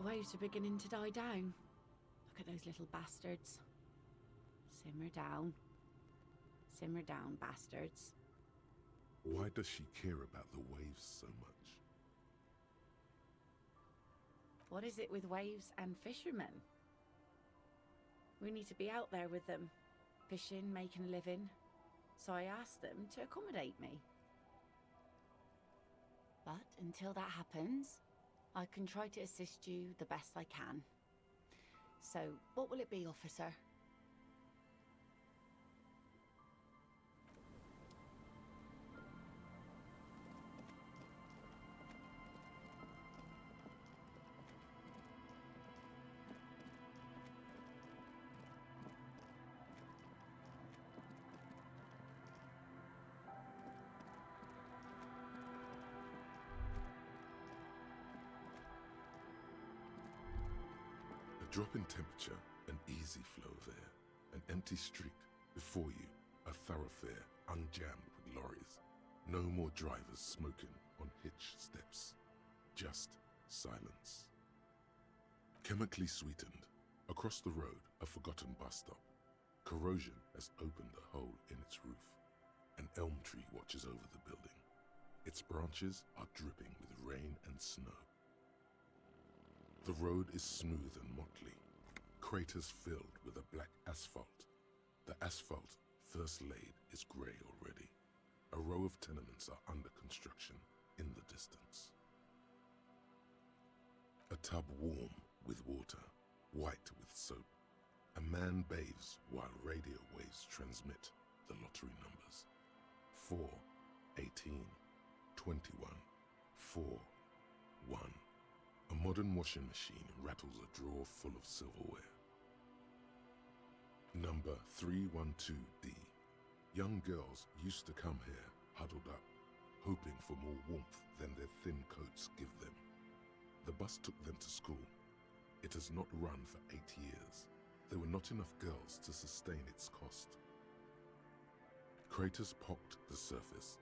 The waves are beginning to die down. Look at those little bastards. Simmer down, bastards. Why does she care about the waves so much? What is it with waves and fishermen? We need to be out there with them, fishing, making a living. So I asked them to accommodate me. But until that happens, I can try to assist you the best I can. So, what will it be, officer? A drop in temperature, an easy flow of air, an empty street, before you, a thoroughfare unjammed with lorries. No more drivers smoking on hitch steps, just silence. Chemically sweetened, across the road, a forgotten bus stop. Corrosion has opened a hole in its roof. An elm tree watches over the building. Its branches are dripping with rain and snow. The road is smooth and motley, craters filled with a black asphalt. The asphalt, first laid, is grey already. A row of tenements are under construction in the distance. A tub warm with water, white with soap. A man bathes while radio waves transmit the lottery numbers. 4, 18, 21, 4, 1. A modern washing machine rattles a drawer full of silverware. Number 312D. Young girls used to come here, huddled up, hoping for more warmth than their thin coats give them. The bus took them to school. It has not run for 8 years. There were not enough girls to sustain its cost. Craters pocked the surface.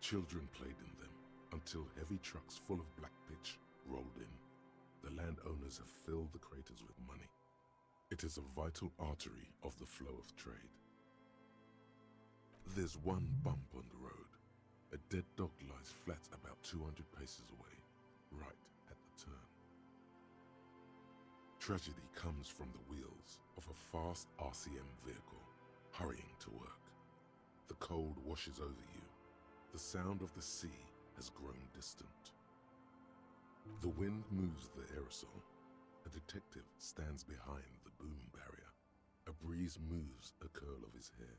Children played in them until heavy trucks full of black pitch rolled in. The landowners have filled the craters with money. It is a vital artery of the flow of trade. There's one bump on the road. A dead dog lies flat about 200 paces away, right at the turn. Tragedy comes from the wheels of a fast RCM vehicle, hurrying to work. The cold washes over you. The sound of the sea has grown distant. The wind moves the aerosol. A detective stands behind the boom barrier. A breeze moves a curl of his hair.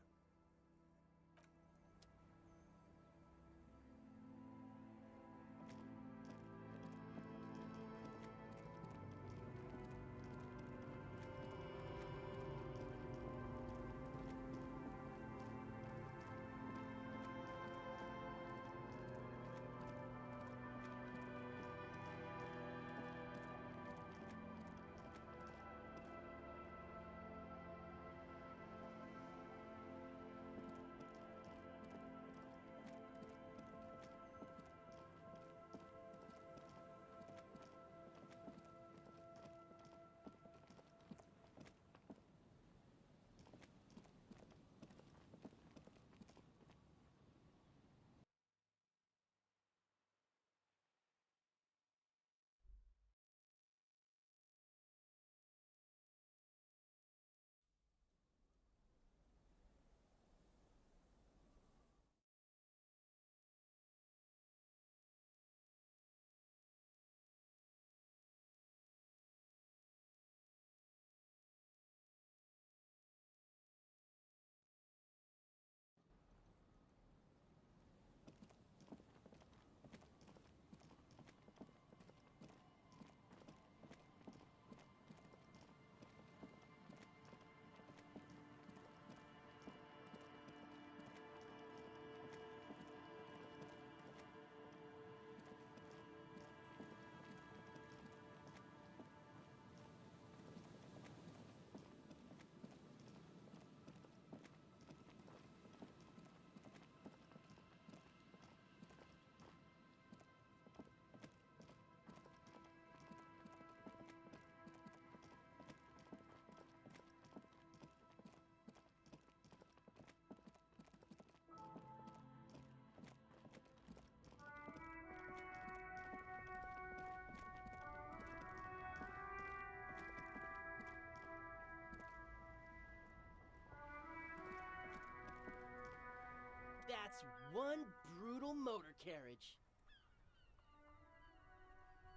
one brutal motor carriage.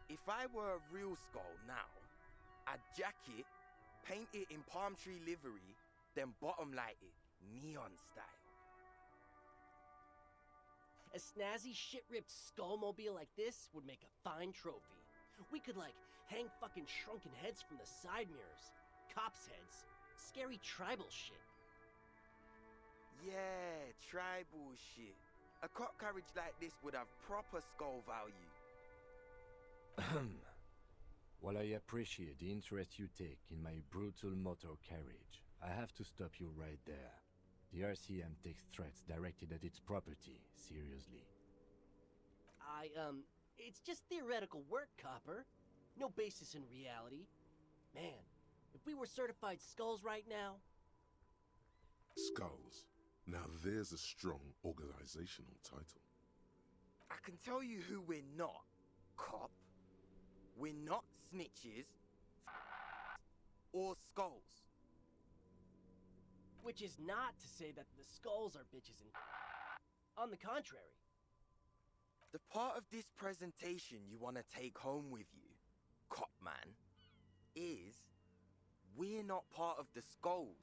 If I were a real skull now, I'd jack it, paint it in palm tree livery, then bottom light it, neon style. A snazzy shit-ripped skullmobile like this would make a fine trophy. We could, like, hang fucking shrunken heads from the side mirrors, cops' heads, scary tribal shit. Yeah, tribal shit. A cop carriage like this would have proper skull value. While I appreciate the interest you take in my brutal motor carriage, I have to stop you right there. The RCM takes threats directed at its property seriously. It's just theoretical work, Copper. No basis in reality. Man, if we were certified skulls right now... Skulls. Now there's a strong organizational title. I can tell you who we're not, cop. We're not snitches or skulls. Which is not to say that the skulls are bitches and... On the contrary. The part of this presentation you want to take home with you, cop man, is we're not part of the skulls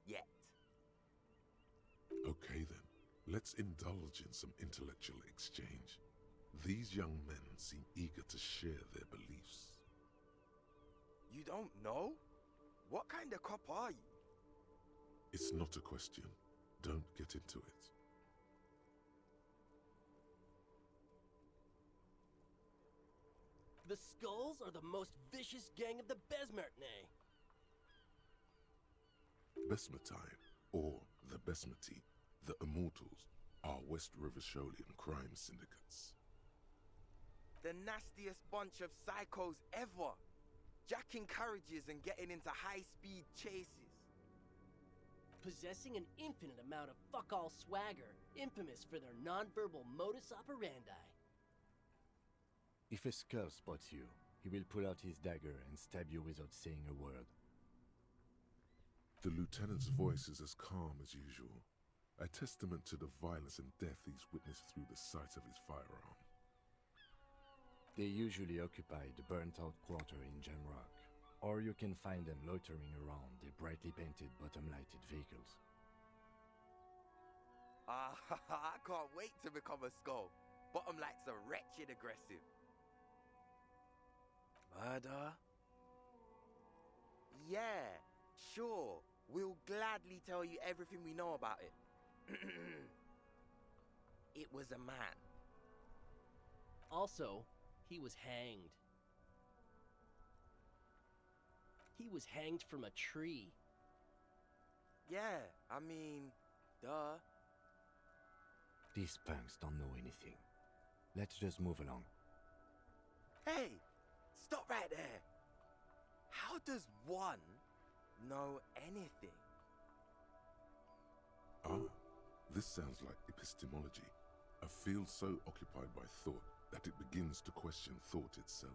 yet. Okay then, let's indulge in some intellectual exchange. These young men seem eager to share their beliefs. You don't know? What kind of cop are you? It's not a question. Don't get into it. The Skulls are the most vicious gang of the Besmertnay. Besmatine, or the Besmati, the Immortals, are West Riversholian crime syndicates. The nastiest bunch of psychos ever. Jacking carriages and getting into high-speed chases. Possessing an infinite amount of fuck-all swagger, infamous for their non-verbal modus operandi. If a skull spots you, he will pull out his dagger and stab you without saying a word. The lieutenant's voice is as calm as usual, a testament to the violence and death he's witnessed through the sight of his firearm. They usually occupy the burnt-out quarter in Jamrock, or you can find them loitering around the brightly painted bottom-lighted vehicles. I can't wait to become a skull. Bottom lights are wretched aggressive. Murder? Yeah, sure. We'll gladly tell you everything we know about it. It was a man. Also, he was hanged. He was hanged from a tree. Yeah, I mean, duh. These punks don't know anything. Let's just move along. Hey, stop right there. How does one know anything? Ah, this sounds like epistemology, a field so occupied by thought that it begins to question thought itself.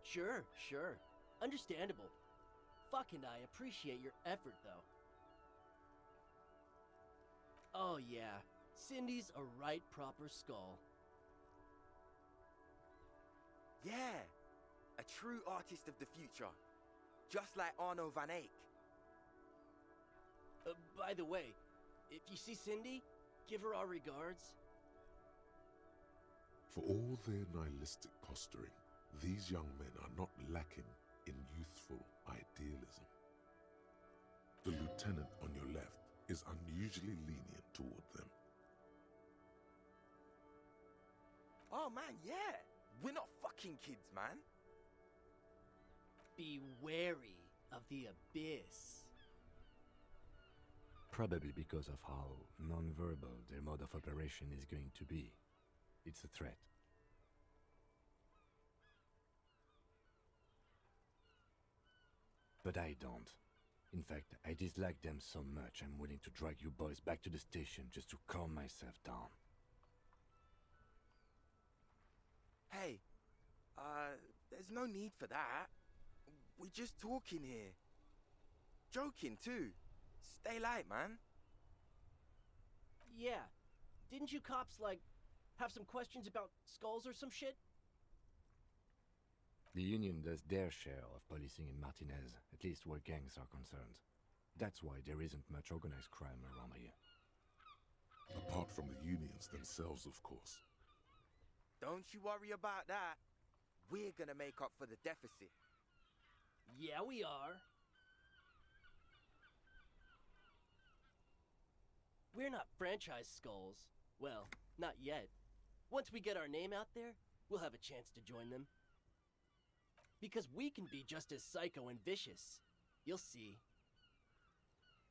Sure. Understandable. Fuck, and I appreciate your effort, though. Oh yeah, Cindy's a right proper skull. Yeah, a true artist of the future. Just like Arno van Eyck. By the way, if you see Cindy, give her our regards. For all their nihilistic posturing, these young men are not lacking in youthful idealism. The lieutenant on your left is unusually lenient toward them. Oh man, yeah. We're not fucking kids, man. Be wary of the abyss. Probably because of how non-verbal their mode of operation is going to be. It's a threat. But I don't. In fact, I dislike them so much I'm willing to drag you boys back to the station just to calm myself down. Hey, there's no need for that. We're just talking here. Joking too. Stay light, man. Yeah. Didn't you cops, like, have some questions about skulls or some shit? The Union does their share of policing in Martinez, at least where gangs are concerned. That's why there isn't much organized crime around here. Apart from the unions themselves, of course. Don't you worry about that. We're gonna make up for the deficit. Yeah, we are. We're not franchise skulls. Well, not yet. Once we get our name out there, we'll have a chance to join them. Because we can be just as psycho and vicious. You'll see.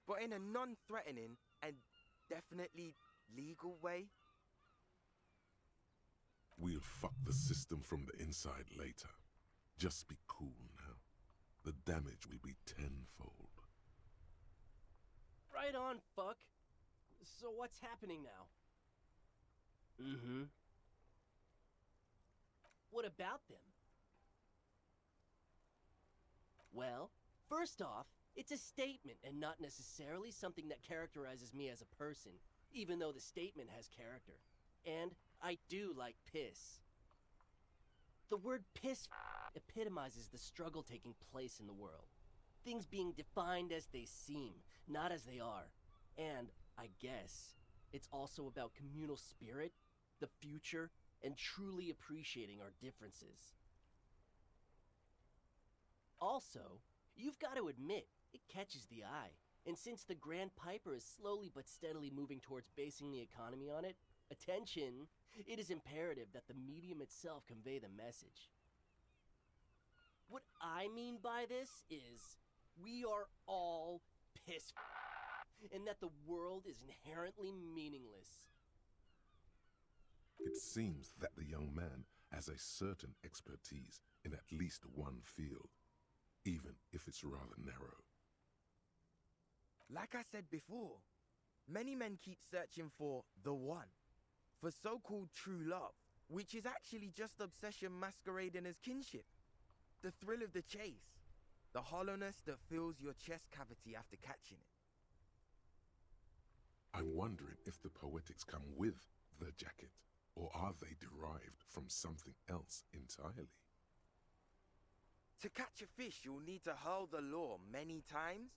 But in a non-threatening and definitely legal way. We'll fuck the system from the inside later. Just be cool now. The damage will be tenfold. Right on, fuck. So what's happening now? Mm-hmm. What about them? Well, first off, it's a statement and not necessarily something that characterizes me as a person, even though the statement has character. And I do like piss. The word piss epitomizes the struggle taking place in the world. Things being defined as they seem, not as they are. And, I guess, it's also about communal spirit, the future, and truly appreciating our differences. Also, you've got to admit, it catches the eye. And since the Grand Piper is slowly but steadily moving towards basing the economy on it, attention, it is imperative that the medium itself convey the message. What I mean by this is, we are all piss and that the world is inherently meaningless. It seems that the young man has a certain expertise in at least one field, even if it's rather narrow. Like I said before, many men keep searching for the one, for so-called true love, which is actually just obsession masquerading as kinship. The thrill of the chase, the hollowness that fills your chest cavity after catching it. I'm wondering if the poetics come with the jacket, or are they derived from something else entirely? To catch a fish, you'll need to hurl the lure many times,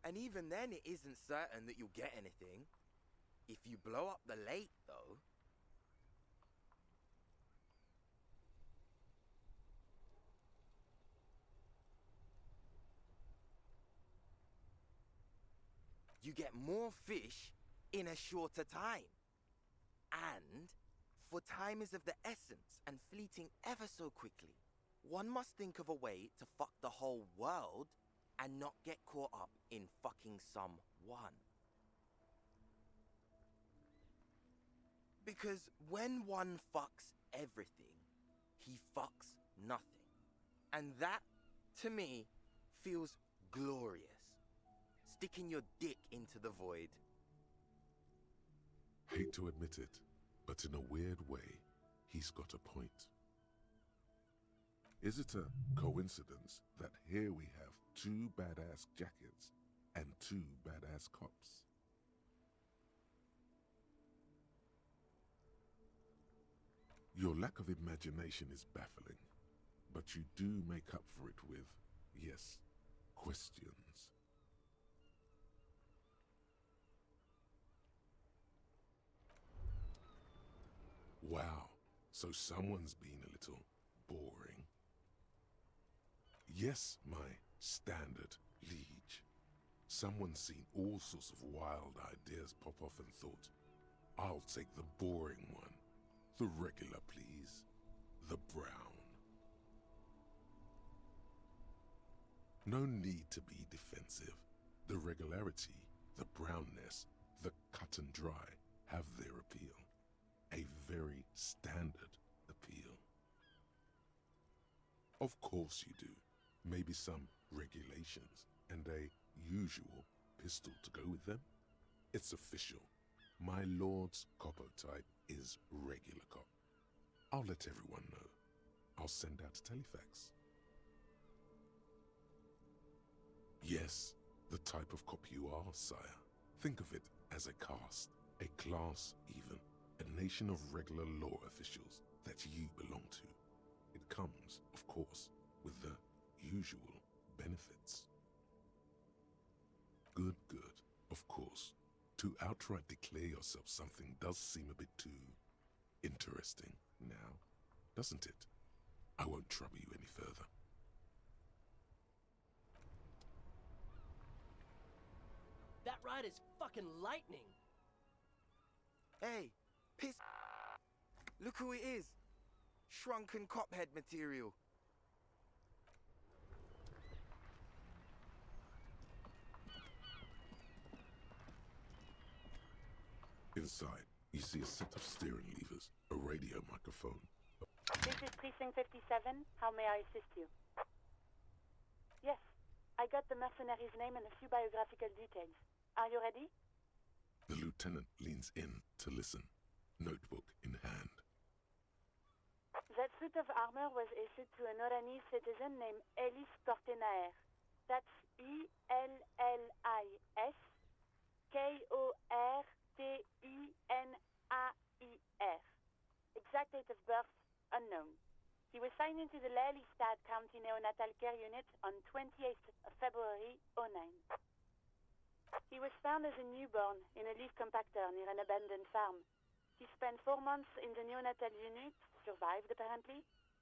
and even then it isn't certain that you'll get anything. If you blow up the lake, though... you get more fish in a shorter time. And, for time is of the essence and fleeting ever so quickly, one must think of a way to fuck the whole world and not get caught up in fucking someone. Because when one fucks everything, he fucks nothing. And that, to me, feels glorious. Sticking your dick into the void. Hate to admit it, but in a weird way, he's got a point. Is it a coincidence that here we have two badass jackets and two badass cops? Your lack of imagination is baffling, but you do make up for it with, yes, questions. Wow, so someone's been a little boring. Yes, my standard liege. Someone's seen all sorts of wild ideas pop off and thought, I'll take the boring one. The regular, please. The brown. No need to be defensive. The regularity, the brownness, the cut and dry have their appeal. A very standard appeal. Of course you do. Maybe some regulations and a usual pistol to go with them. It's official. My lord's coppotype is regular cop. I'll let everyone know. I'll send out a telefax. Yes, The type of cop you are, sire. Think of it as a caste, a class even, a nation of regular law officials that you belong to. It comes, of course, with the usual benefits. Good. Of course, to outright declare yourself something does seem a bit too interesting now, doesn't it? I won't trouble you any further. That ride is fucking lightning. Hey, piss. Look who it is. Shrunken cophead material. Inside, you see a set of steering levers, a radio microphone. This is Precinct 57. How may I assist you? Yes, I got the mercenary's name and a few biographical details. Are you ready? The lieutenant leans in to listen, notebook in hand. That suit of armor was issued to an Oranese citizen named Ellis Cortenaer. That's Ellis Kortenaer. Exact date of birth, unknown. He was signed into the Lelystad County Neonatal Care Unit on 28th of February 09. He was found as a newborn in a leaf compactor near an abandoned farm. He spent 4 months in the neonatal unit, survived apparently,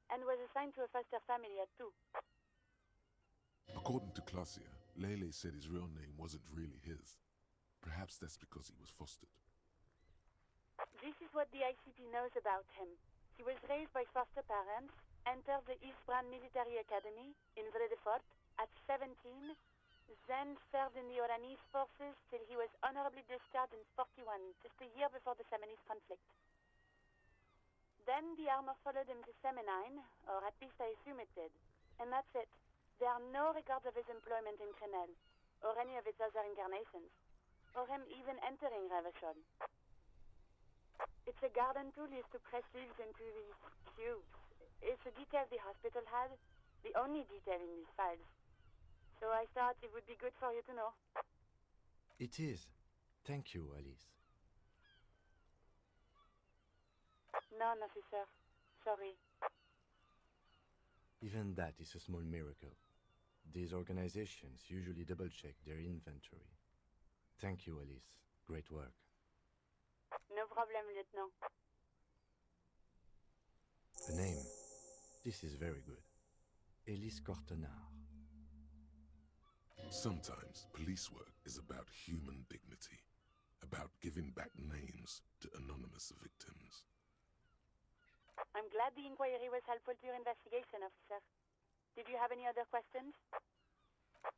and was assigned to a foster family at 2. According to Classье, Lele said his real name wasn't really his. Perhaps that's because he was fostered. This is what the ICP knows about him. He was raised by foster parents, entered the Eastbrand Military Academy in Vredefort at 17, then served in the Oranese forces till he was honorably discharged in 41, just a year before the Seminese conflict. Then the armor followed him to Seminine, or at least I assume it did. And that's it. There are no records of his employment in Crenel, or any of its other incarnations, or him even entering Revachol. It's a garden tool used to press leaves into these cubes. It's a detail the hospital had, the only detail in these files. So I thought it would be good for you to know. It is. Thank you, Alice. None, officer. Sorry. Even that is a small miracle. These organizations usually double-check their inventory. Thank you, Alice. Great work. No problem, Lieutenant. A name. This is very good. Ellis Cortenaer. Sometimes police work is about human dignity, about giving back names to anonymous victims. I'm glad the inquiry was helpful to your investigation, officer. Did you have any other questions?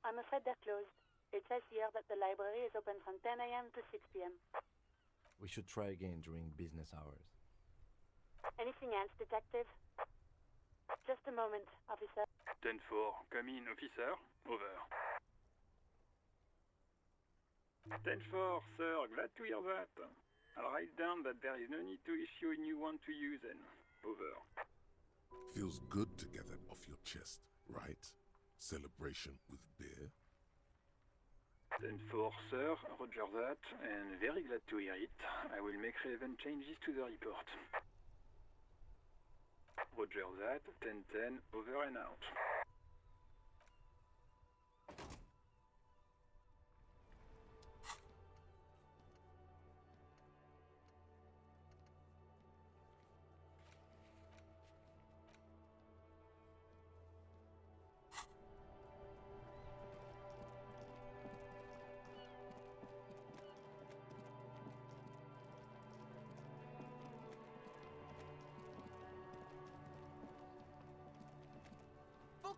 I'm afraid they're closed. It says here that the library is open from 10 a.m. to 6 p.m. We should try again during business hours. Anything else, detective? Just a moment, officer. 10-4, come in, officer. Over. 10-4, sir, glad to hear that. I'll write down that there is no need to issue a new one to you then. Over. Feels good to get that off your chest, right? Celebration with beer? 10-4, sir, roger that, and very glad to hear it. I will make relevant changes to the report. Roger that, 10-10, over and out.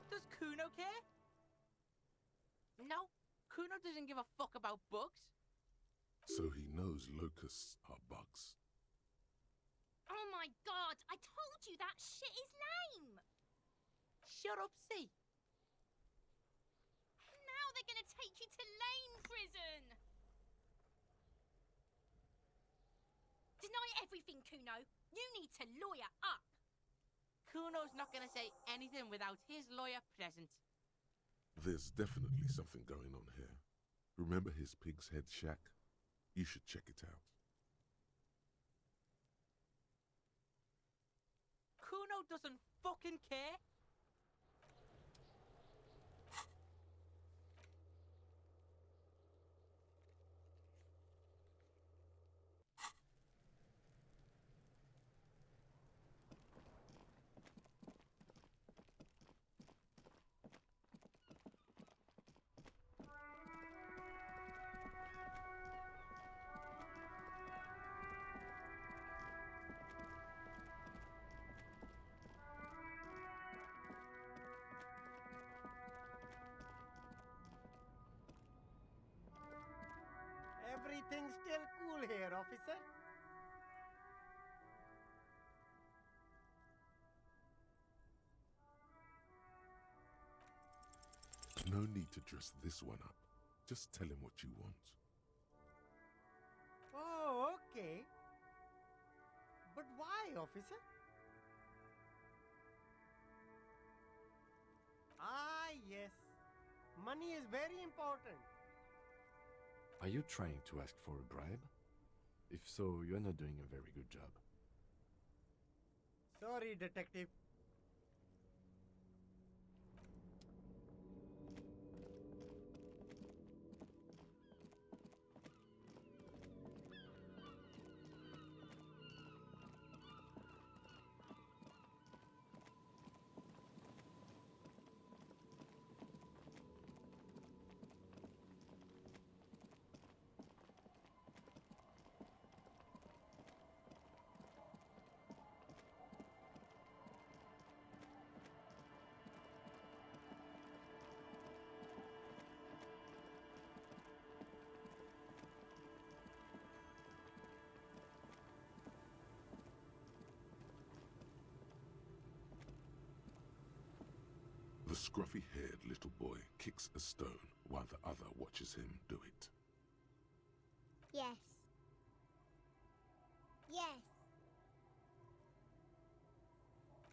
Does Kuno care? No, Kuno doesn't give a fuck about bugs. So he knows locusts are bugs. Oh my god, I told you that shit is lame! Shut up, see. Now they're gonna take you to lame prison! Deny everything, Kuno. You need to lawyer up. Kuno's not gonna say anything without his lawyer present. There's definitely something going on here. Remember his pig's head shack? You should check it out. Kuno doesn't fucking care. Everything's still cool here, officer. No need to dress this one up. Just tell him what you want. Oh, okay. But why, officer? Ah, yes. Money is very important. Are you trying to ask for a bribe? If so, you're not doing a very good job. Sorry, detective. The scruffy-haired little boy kicks a stone while the other watches him do it. Yes. Yes.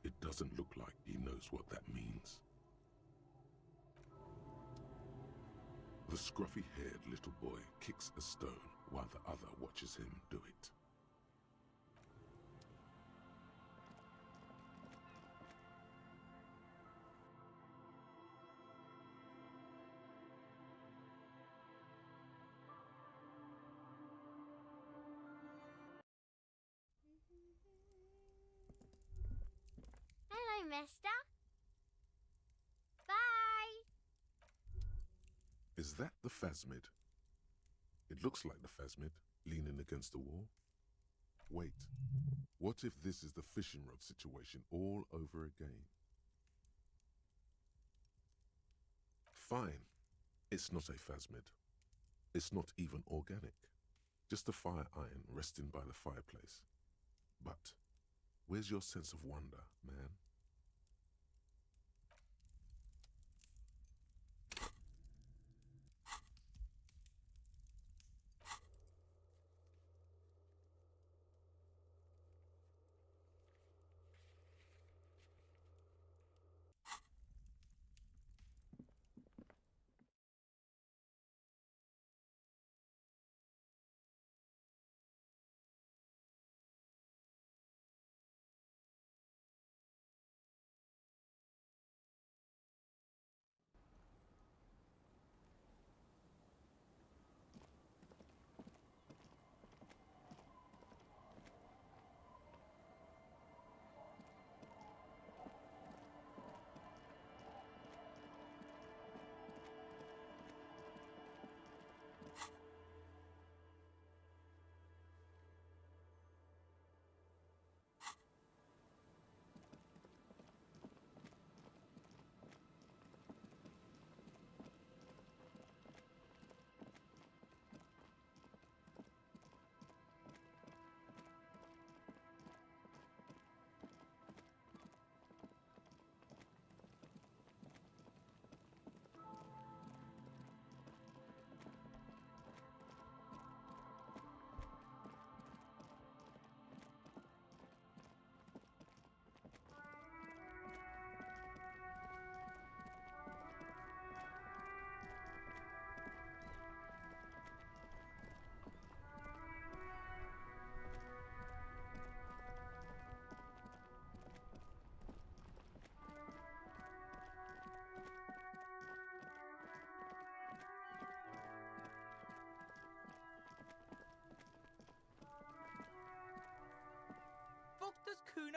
It doesn't look like he knows what that means. The scruffy-haired little boy kicks a stone while the other watches him do it. Hello, mister. Bye. Is that the phasmid? It looks like the phasmid, leaning against the wall. Wait, what if this is the fishing rod situation all over again? Fine, it's not a phasmid. It's not even organic. Just a fire iron resting by the fireplace. But where's your sense of wonder, man?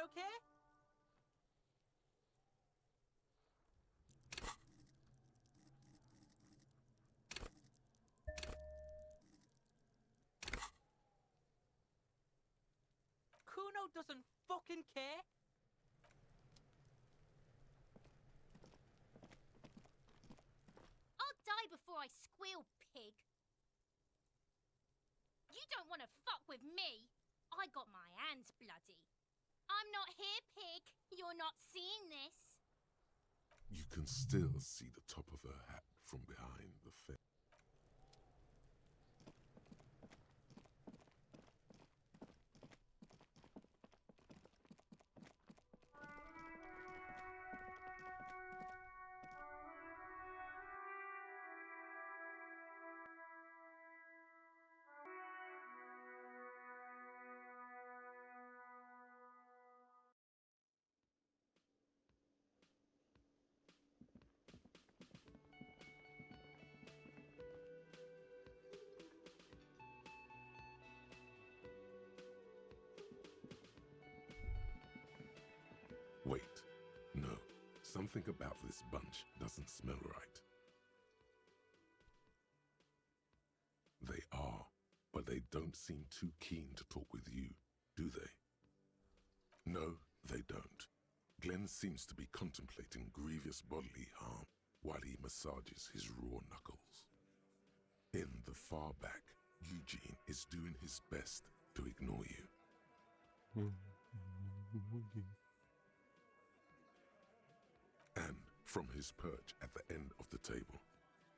okay? Kuno doesn't fucking care. I'll die before I squeal, pig. You don't want to fuck with me. I got my hands bloody. I'm not here, pig. You're not seeing this. You can still see the top of her hat from behind the fence. Wait, no. Something about this bunch doesn't smell right. They are, but they don't seem too keen to talk with you, do they? No, they don't. Glenn seems to be contemplating grievous bodily harm while he massages his raw knuckles. In the far back, Eugene is doing his best to ignore you. And from his perch at the end of the table,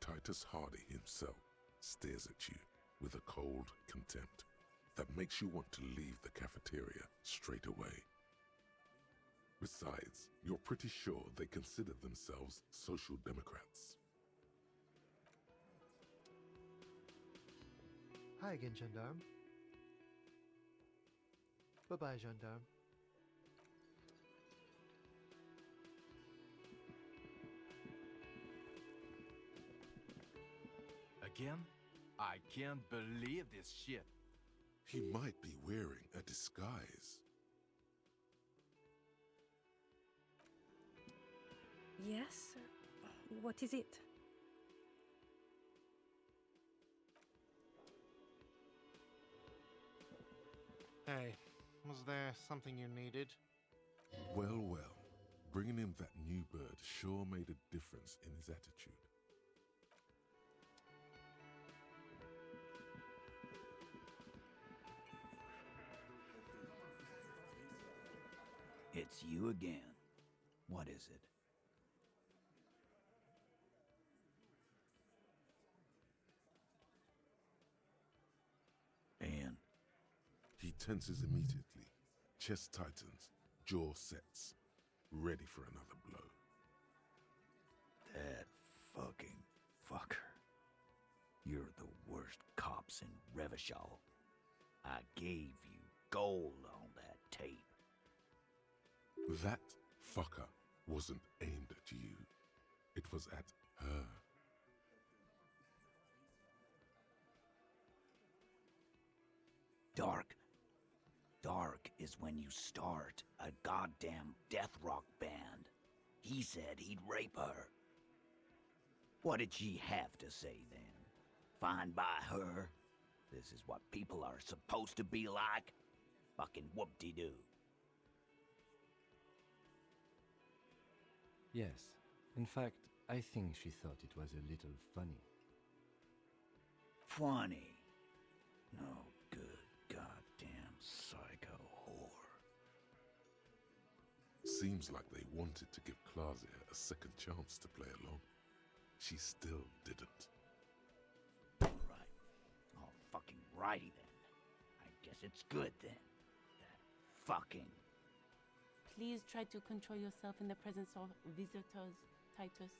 Titus Hardy himself stares at you with a cold contempt that makes you want to leave the cafeteria straight away. Besides, you're pretty sure they consider themselves social democrats. Hi again, gendarme. Bye-bye, gendarme. Again? I can't believe this shit. He might be wearing a disguise. Yes? What is it? Hey, was there something you needed? Well, well. Bringing him that new bird sure made a difference in his attitude. It's you again. What is it? And? He tenses immediately. Chest tightens, jaw sets, ready for another blow. That fucking fucker. You're the worst cops in Revachol. I gave you gold on that tape. That fucker wasn't aimed at you. It was at her. Dark. Dark is when you start a goddamn death rock band. He said he'd rape her. What did she have to say then? Fine by her? This is what people are supposed to be like? Fucking whoop-de-doo. Yes. In fact, I think she thought it was a little funny. Funny? No good goddamn psycho whore. Seems like they wanted to give Claudia a second chance to play along. She still didn't. Alright. All fucking righty then. I guess it's good then. That fucking... Please try to control yourself in the presence of visitors, Titus.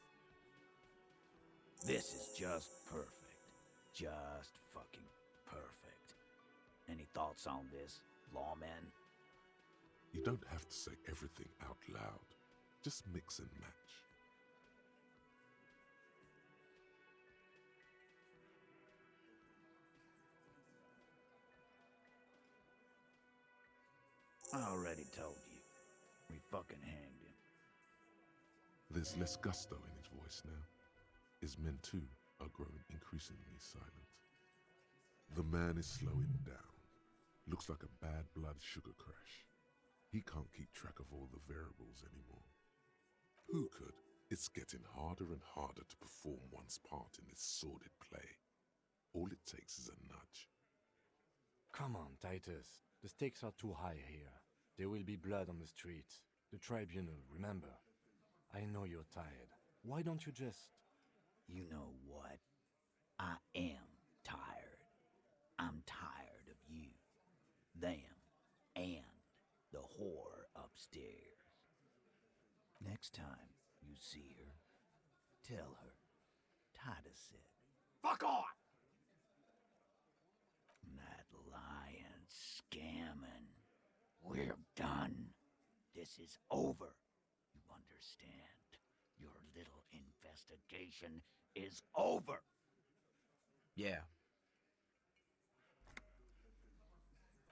This is just perfect. Just fucking perfect. Any thoughts on this, lawman? You don't have to say everything out loud. Just mix and match. I already told you. fucking hanged him. There's less gusto in his voice now. His men too are growing increasingly silent. The man is slowing down. Looks like a bad blood sugar crash. He can't keep track of all the variables anymore. Who could? It's getting harder and harder to perform one's part in this sordid play. All it takes is a nudge. Come on, Titus. The stakes are too high here. There will be blood on the streets. The tribunal, remember. I know you're tired. Why don't you just... You know what? I am tired. I'm tired of you, them, and the whore upstairs. Next time you see her, tell her Titus said, "Fuck off!" That lying, scamming. We're done. This is over. You understand? Your little investigation is over. Yeah.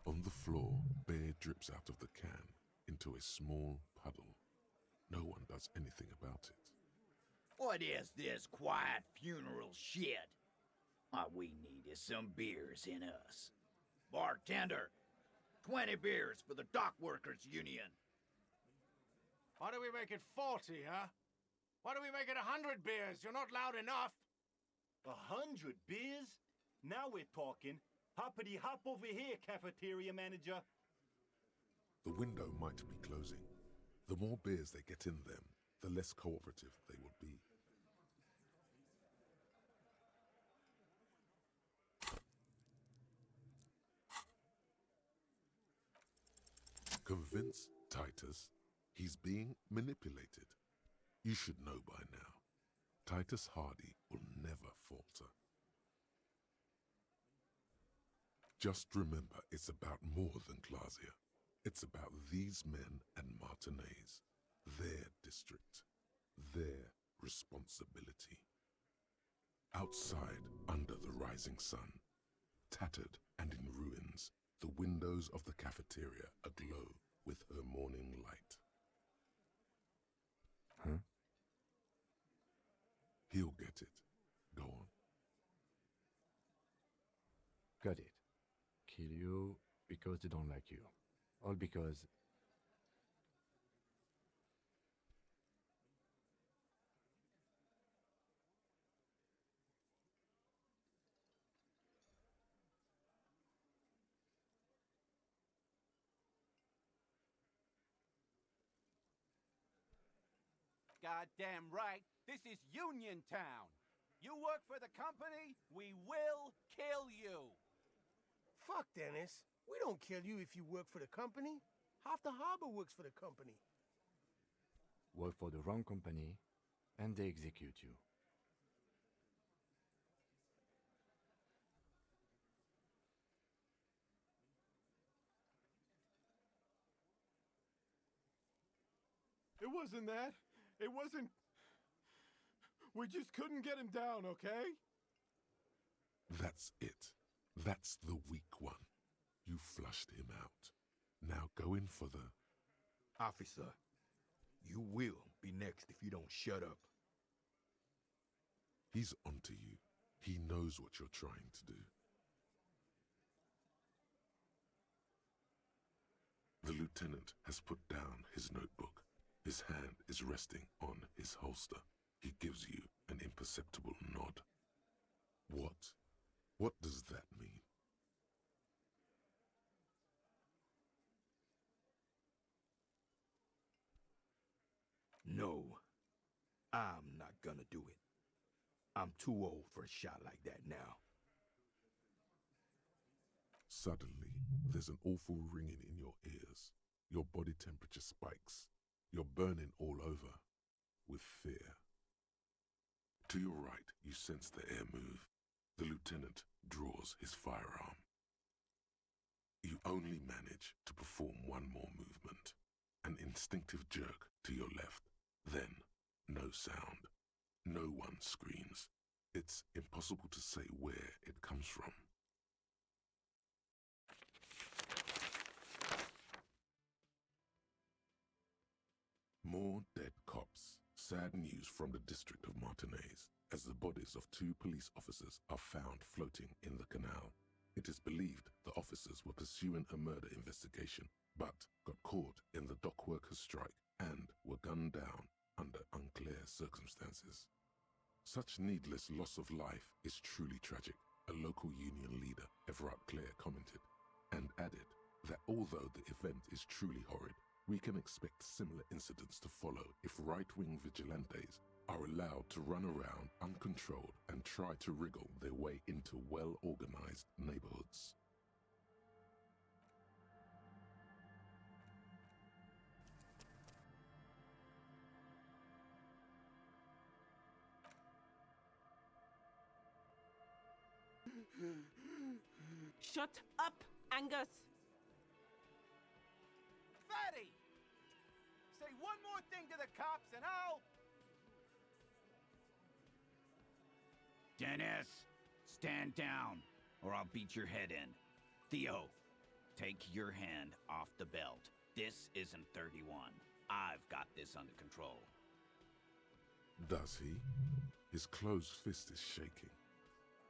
On the floor, beer drips out of the can into a small puddle. No one does anything about it. What is this quiet funeral shit? All we need is some beers in us. Bartender, 20 beers for the Dock Workers Union. Why do we make it 40, huh? Why do we make it 100 beers? You're not loud enough. 100 beers? Now we're talking. Hoppity hop over here, cafeteria manager. The window might be closing. The more beers they get in them, the less cooperative they will be. Convince Titus he's being manipulated. You should know by now. Titus Hardi will never falter. Just remember, it's about more than Clasia. It's about these men and Martinez, their district, their responsibility. Outside, under the rising sun, tattered and in ruins, the windows of the cafeteria aglow with her morning light. Huh? He'll get it. Go on. Got it. Kill you because they don't like you. All because... Goddamn right. This is Union Town. You work for the company, we will kill you. Fuck, Dennis. We don't kill you if you work for the company. Half the harbor works for the company. work for the wrong company, and they execute you. It wasn't that. It wasn't... We just couldn't get him down, okay? That's it. That's the weak one. You flushed him out. Now go in for the... Officer, you will be next if you don't shut up. He's onto you. He knows what you're trying to do. The lieutenant has put down his notebook. His hand is resting on his holster. He gives you an imperceptible nod. What? What does that mean? No, I'm not gonna do it. I'm too old for a shot like that now. Suddenly, there's an awful ringing in your ears. Your body temperature spikes. You're burning all over with fear. To your right, you sense the air move. The lieutenant draws his firearm. You only manage to perform one more movement. An instinctive jerk to your left. Then, no sound. No one screams. It's impossible to say where it comes from. Sad news from the district of Martinez, as the bodies of 2 police officers are found floating in the canal. It is believed the officers were pursuing a murder investigation, but got caught in the dock workers' strike and were gunned down under unclear circumstances. Such needless loss of life is truly tragic, a local union leader, Everard Clare, commented, and added that although the event is truly horrid, we can expect similar incidents to follow if right-wing vigilantes are allowed to run around uncontrolled and try to wriggle their way into well-organized neighborhoods. Shut up, Angus! Fatty! Say one more thing to the cops and I'll... Dennis, stand down, or I'll beat your head in. Theo, take your hand off the belt. This isn't 31. I've got this under control. Does he? His closed fist is shaking.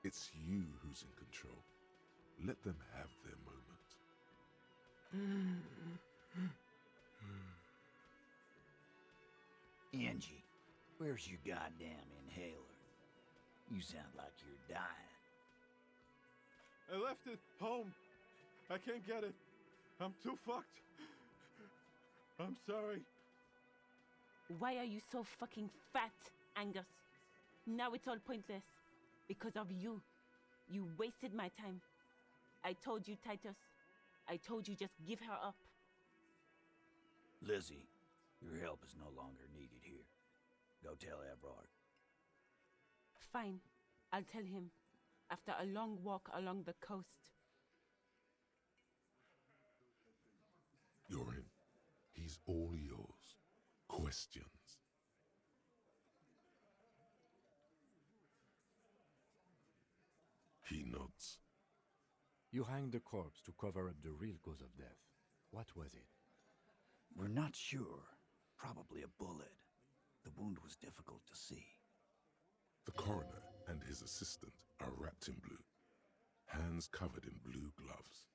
It's you who's in control. Let them have their moment. Angie, where's your goddamn inhaler? You sound like you're dying. I left it home. I can't get it. I'm too fucked. I'm sorry. Why are you so fucking fat, Angus? Now it's all pointless. Because of you. You wasted my time. I told you, Titus. I told you just give her up. Lizzie, your help is no longer needed here. Go tell Everard. Fine. I'll tell him. After a long walk along the coast. You're in. He's all yours. Questions? He nods. You hanged the corpse to cover up the real cause of death. What was it? We're not sure. Probably a bullet. The wound was difficult to see. The coroner and his assistant are wrapped in blue. Hands covered in blue gloves.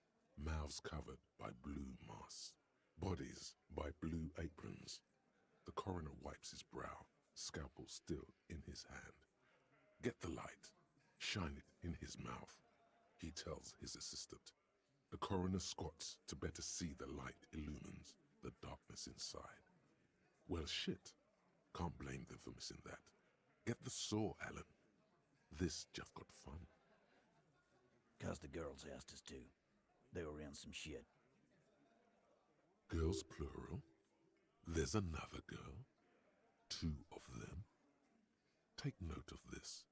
Mouths covered by blue masks. Bodies by blue aprons. The coroner wipes his brow, scalpel still in his hand. Get the light. Shine it in his mouth, he tells his assistant. The coroner squats to better see the light illumines the darkness inside. Well, shit. Can't blame them for missing that. Get the saw, Alan. This just got fun. 'Cause the girls asked us to. They were in some shit. Girls plural? There's another girl? 2 of them? Take note of this.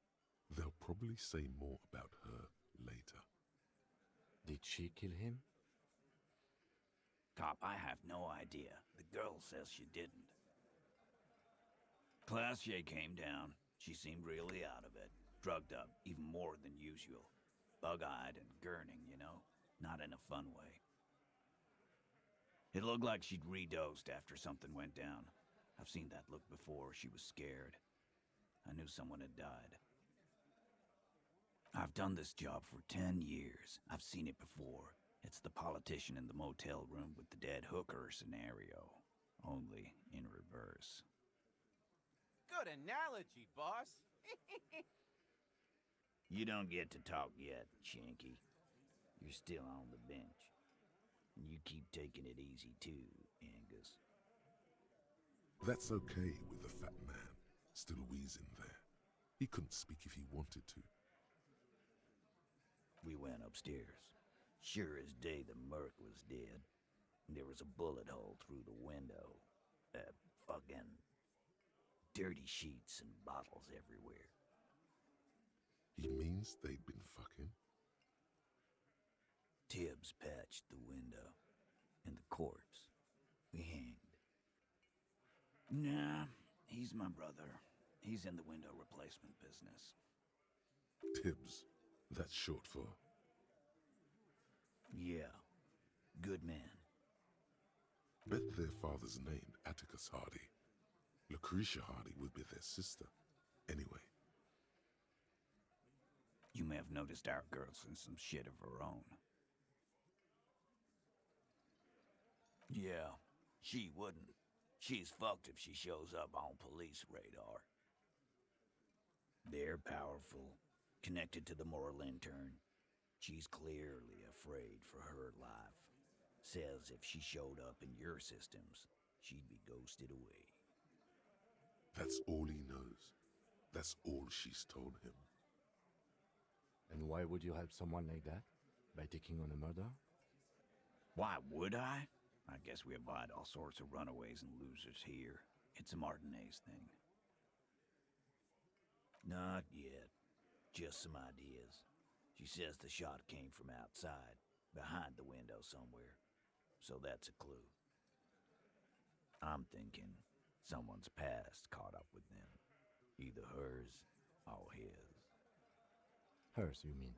They'll probably say more about her later. Did she kill him? Cop, I have no idea. The girl says she didn't. Classье came down. She seemed really out of it. Drugged up, even more than usual. Bug-eyed and gurning, you know? Not in a fun way. It looked like she'd redosed after something went down. I've seen that look before. She was scared. I knew someone had died. I've done this job for 10 years. I've seen it before. It's the politician in the motel room with the dead hooker scenario. Only in reverse. Good analogy, boss. You don't get to talk yet, Shanky. You're still on the bench. And you keep taking it easy too, Angus. That's okay with the fat man, still wheezing there. He couldn't speak if he wanted to. We went upstairs. Sure as day the Merc was dead. There was a bullet hole through the window. Fucking dirty sheets and bottles everywhere. He means they'd been fucking? Tibbs patched the window. And the corpse. We hanged. Nah, he's my brother. He's in the window replacement business. Tibbs. That's short for? Yeah. Good man. Bet their father's named Atticus Hardy. Lucretia Hardy would be their sister. Anyway. You may have noticed our girl's in some shit of her own. Yeah, she wouldn't. She's fucked if she shows up on police radar. They're powerful, connected to the moral intern. She's clearly afraid for her life. Says if she showed up in your systems, she'd be ghosted away. That's all he knows. That's all she's told him. And why would you help someone like that? By taking on a murder? Why would I? I guess we abide all sorts of runaways and losers here. It's a Martinez thing. Not yet. Just some ideas. She says the shot came from outside, behind the window somewhere. So that's a clue. I'm thinking someone's past caught up with them. Either hers or his. Hers, you mean?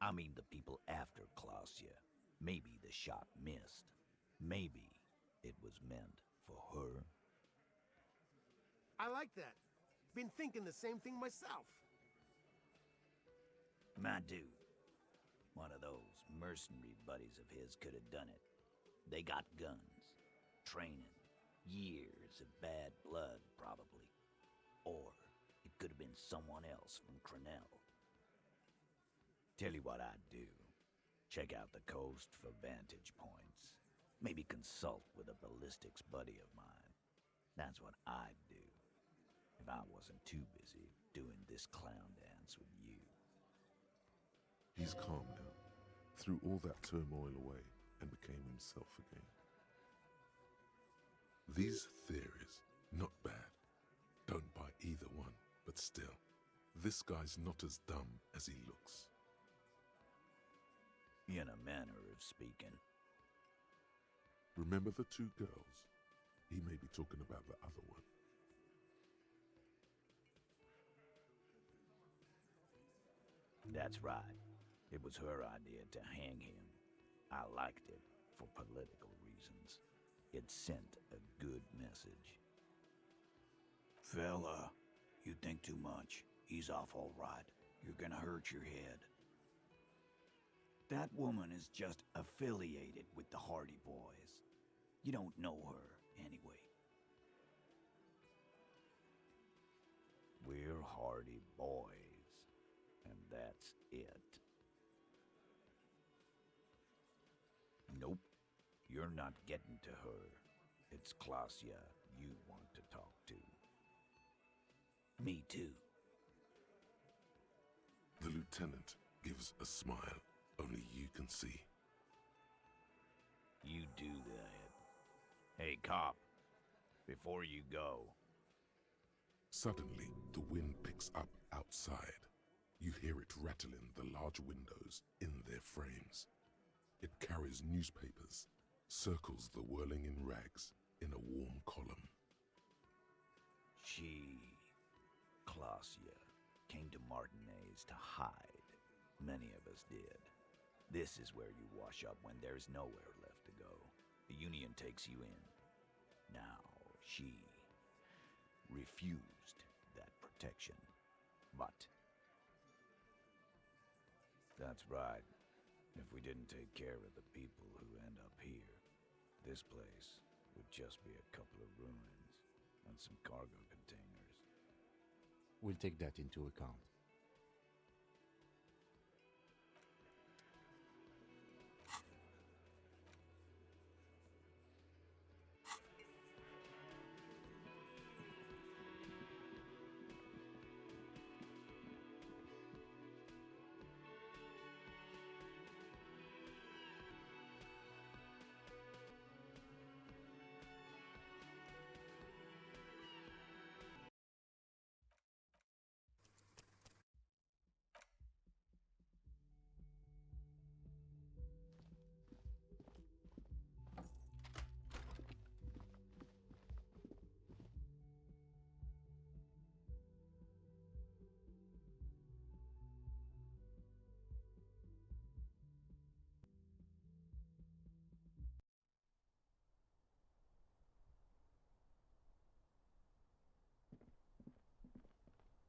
I mean the people after Claudia. Maybe the shot missed. Maybe it was meant for her. I like that. Been thinking the same thing myself. My dude. One of those mercenary buddies of his could have done it. They got guns, training, years of bad blood, probably. Or it could have been someone else from Crenell. Tell you what I'd do. Check out the coast for vantage points. Maybe consult with a ballistics buddy of mine. That's what I'd do. If I wasn't too busy doing this clown dance with you. He's calm now. Threw all that turmoil away and became himself again. These theories, not bad. Don't buy either one, but still, this guy's not as dumb as he looks. In a manner of speaking. Remember the two girls? He may be talking about the other one. That's right. It was her idea to hang him. I liked it for political reasons. It sent a good message. Fella, you think too much. He's off all right. You're gonna hurt your head. That woman is just affiliated with the Hardy boys. You don't know her, anyway. We're Hardy boys, and that's it. Nope, you're not getting to her. It's Classье you want to talk to. Me too. The lieutenant gives a smile only you can see. You do that. Hey, cop, before you go. Suddenly, the wind picks up outside. You hear it rattling the large windows in their frames. It carries newspapers, circles the whirling in rags in a warm column. She, Classье, came to Martinez to hide. Many of us did. This is where you wash up when there's nowhere left to go. The Union takes you in. Now, she refused that protection. But that's right. If we didn't take care of the people who end up here, this place would just be a couple of ruins and some cargo containers. We'll take that into account.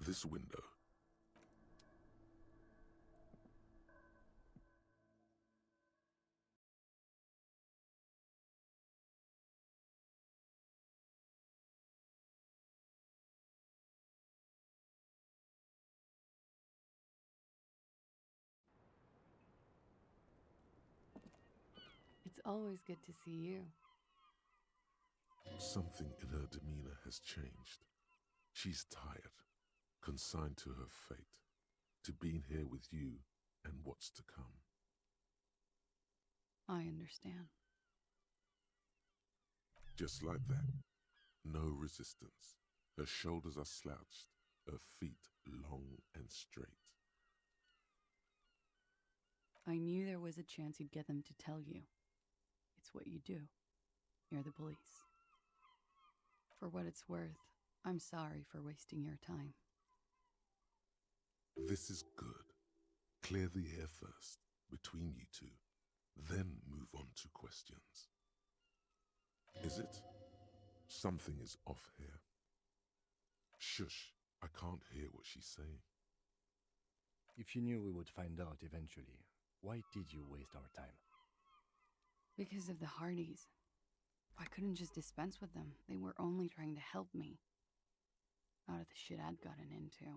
this window. It's always good to see you. Something in her demeanor has changed. She's tired, consigned to her fate, to being here with you and what's to come. I understand. Just like that, no resistance. Her shoulders are slouched, her feet long and straight. I knew there was a chance you'd get them to tell you. It's what you do. You're the police. For what it's worth, I'm sorry for wasting your time. This is good. Clear the air first, between you two, then move on to questions. Is it? Something is off here. Shush, I can't hear what she's saying. If you knew we would find out eventually, why did you waste our time? Because of the Hardys. I couldn't just dispense with them. They were only trying to help me. Out of the shit I'd gotten into.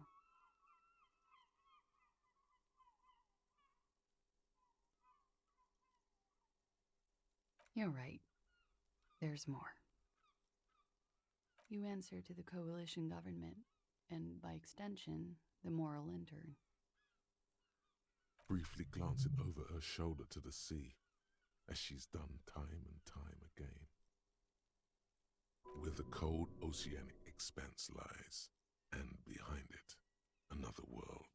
You're right. There's more. You answer to the coalition government, and by extension, the moral intern. Briefly glancing over her shoulder to the sea, as she's done time and time again. Where the cold oceanic expanse lies, and behind it, another world.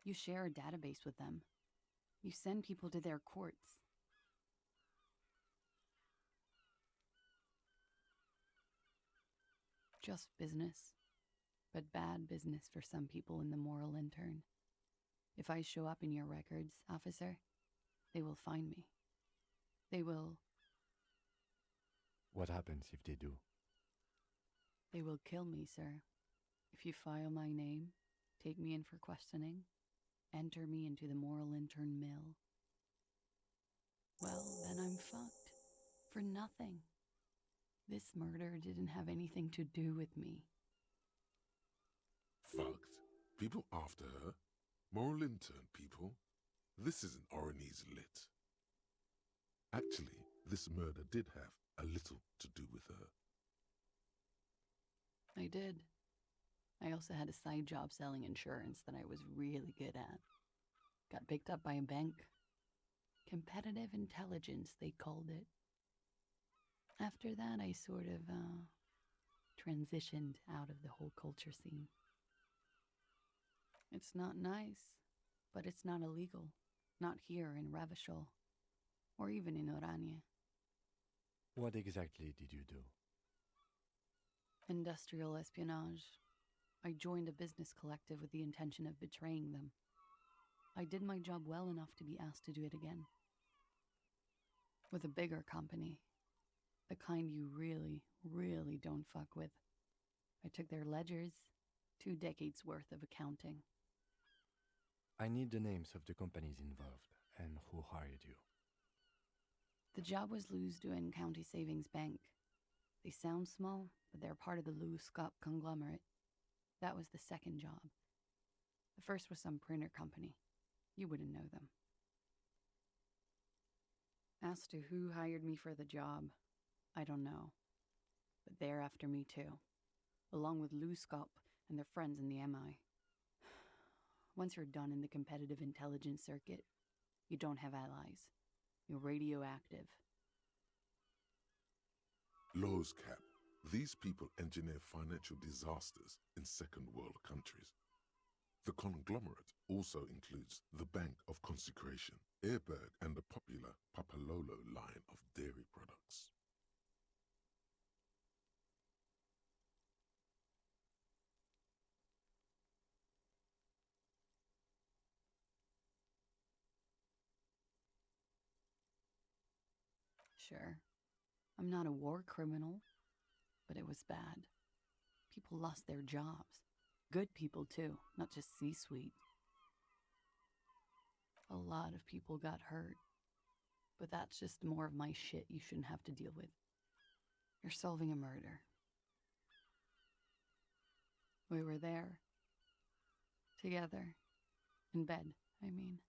You share a database with them. You send people to their courts. Just business, but bad business for some people in the moral intern. If I show up in your records, officer, they will find me. They will... What happens if they do? They will kill me, sir. If you file my name, take me in for questioning, enter me into the moral intern mill. Well, then I'm fucked. For nothing. This murder didn't have anything to do with me. Fucked? People after her? Moral intern people? This isn't Orionese lit. Actually, this murder did have a little to do with her. I did. I also had a side job selling insurance that I was really good at. Got picked up by a bank. Competitive intelligence, they called it. After that, I sort of, transitioned out of the whole culture scene. It's not nice, but it's not illegal. Not here in Ravishol, or even in Orania. What exactly did you do? Industrial espionage. I joined a business collective with the intention of betraying them. I did my job well enough to be asked to do it again. With a bigger company. The kind you really, really don't fuck with. I took their ledgers, 2 decades worth of accounting. I need the names of the companies involved and who hired you. The job was Lewis-Duane County Savings Bank. They sound small, but they're part of the Lewis-Scott conglomerate. That was the second job. The first was some printer company. You wouldn't know them. As to who hired me for the job, I don't know. But they're after me too, along with Lewis-Scott and their friends in the MI. Once you're done in the competitive intelligence circuit, you don't have allies. You're radioactive. Laws cap. These people engineer financial disasters in second world countries. The conglomerate also includes the Bank of Consecration, Airberg, and the popular Papalolo line of dairy products. Sure. I'm not a war criminal, but it was bad. People lost their jobs. Good people, too, not just C-suite. A lot of people got hurt. But that's just more of my shit you shouldn't have to deal with. You're solving a murder. We were there. Together. In bed, I mean.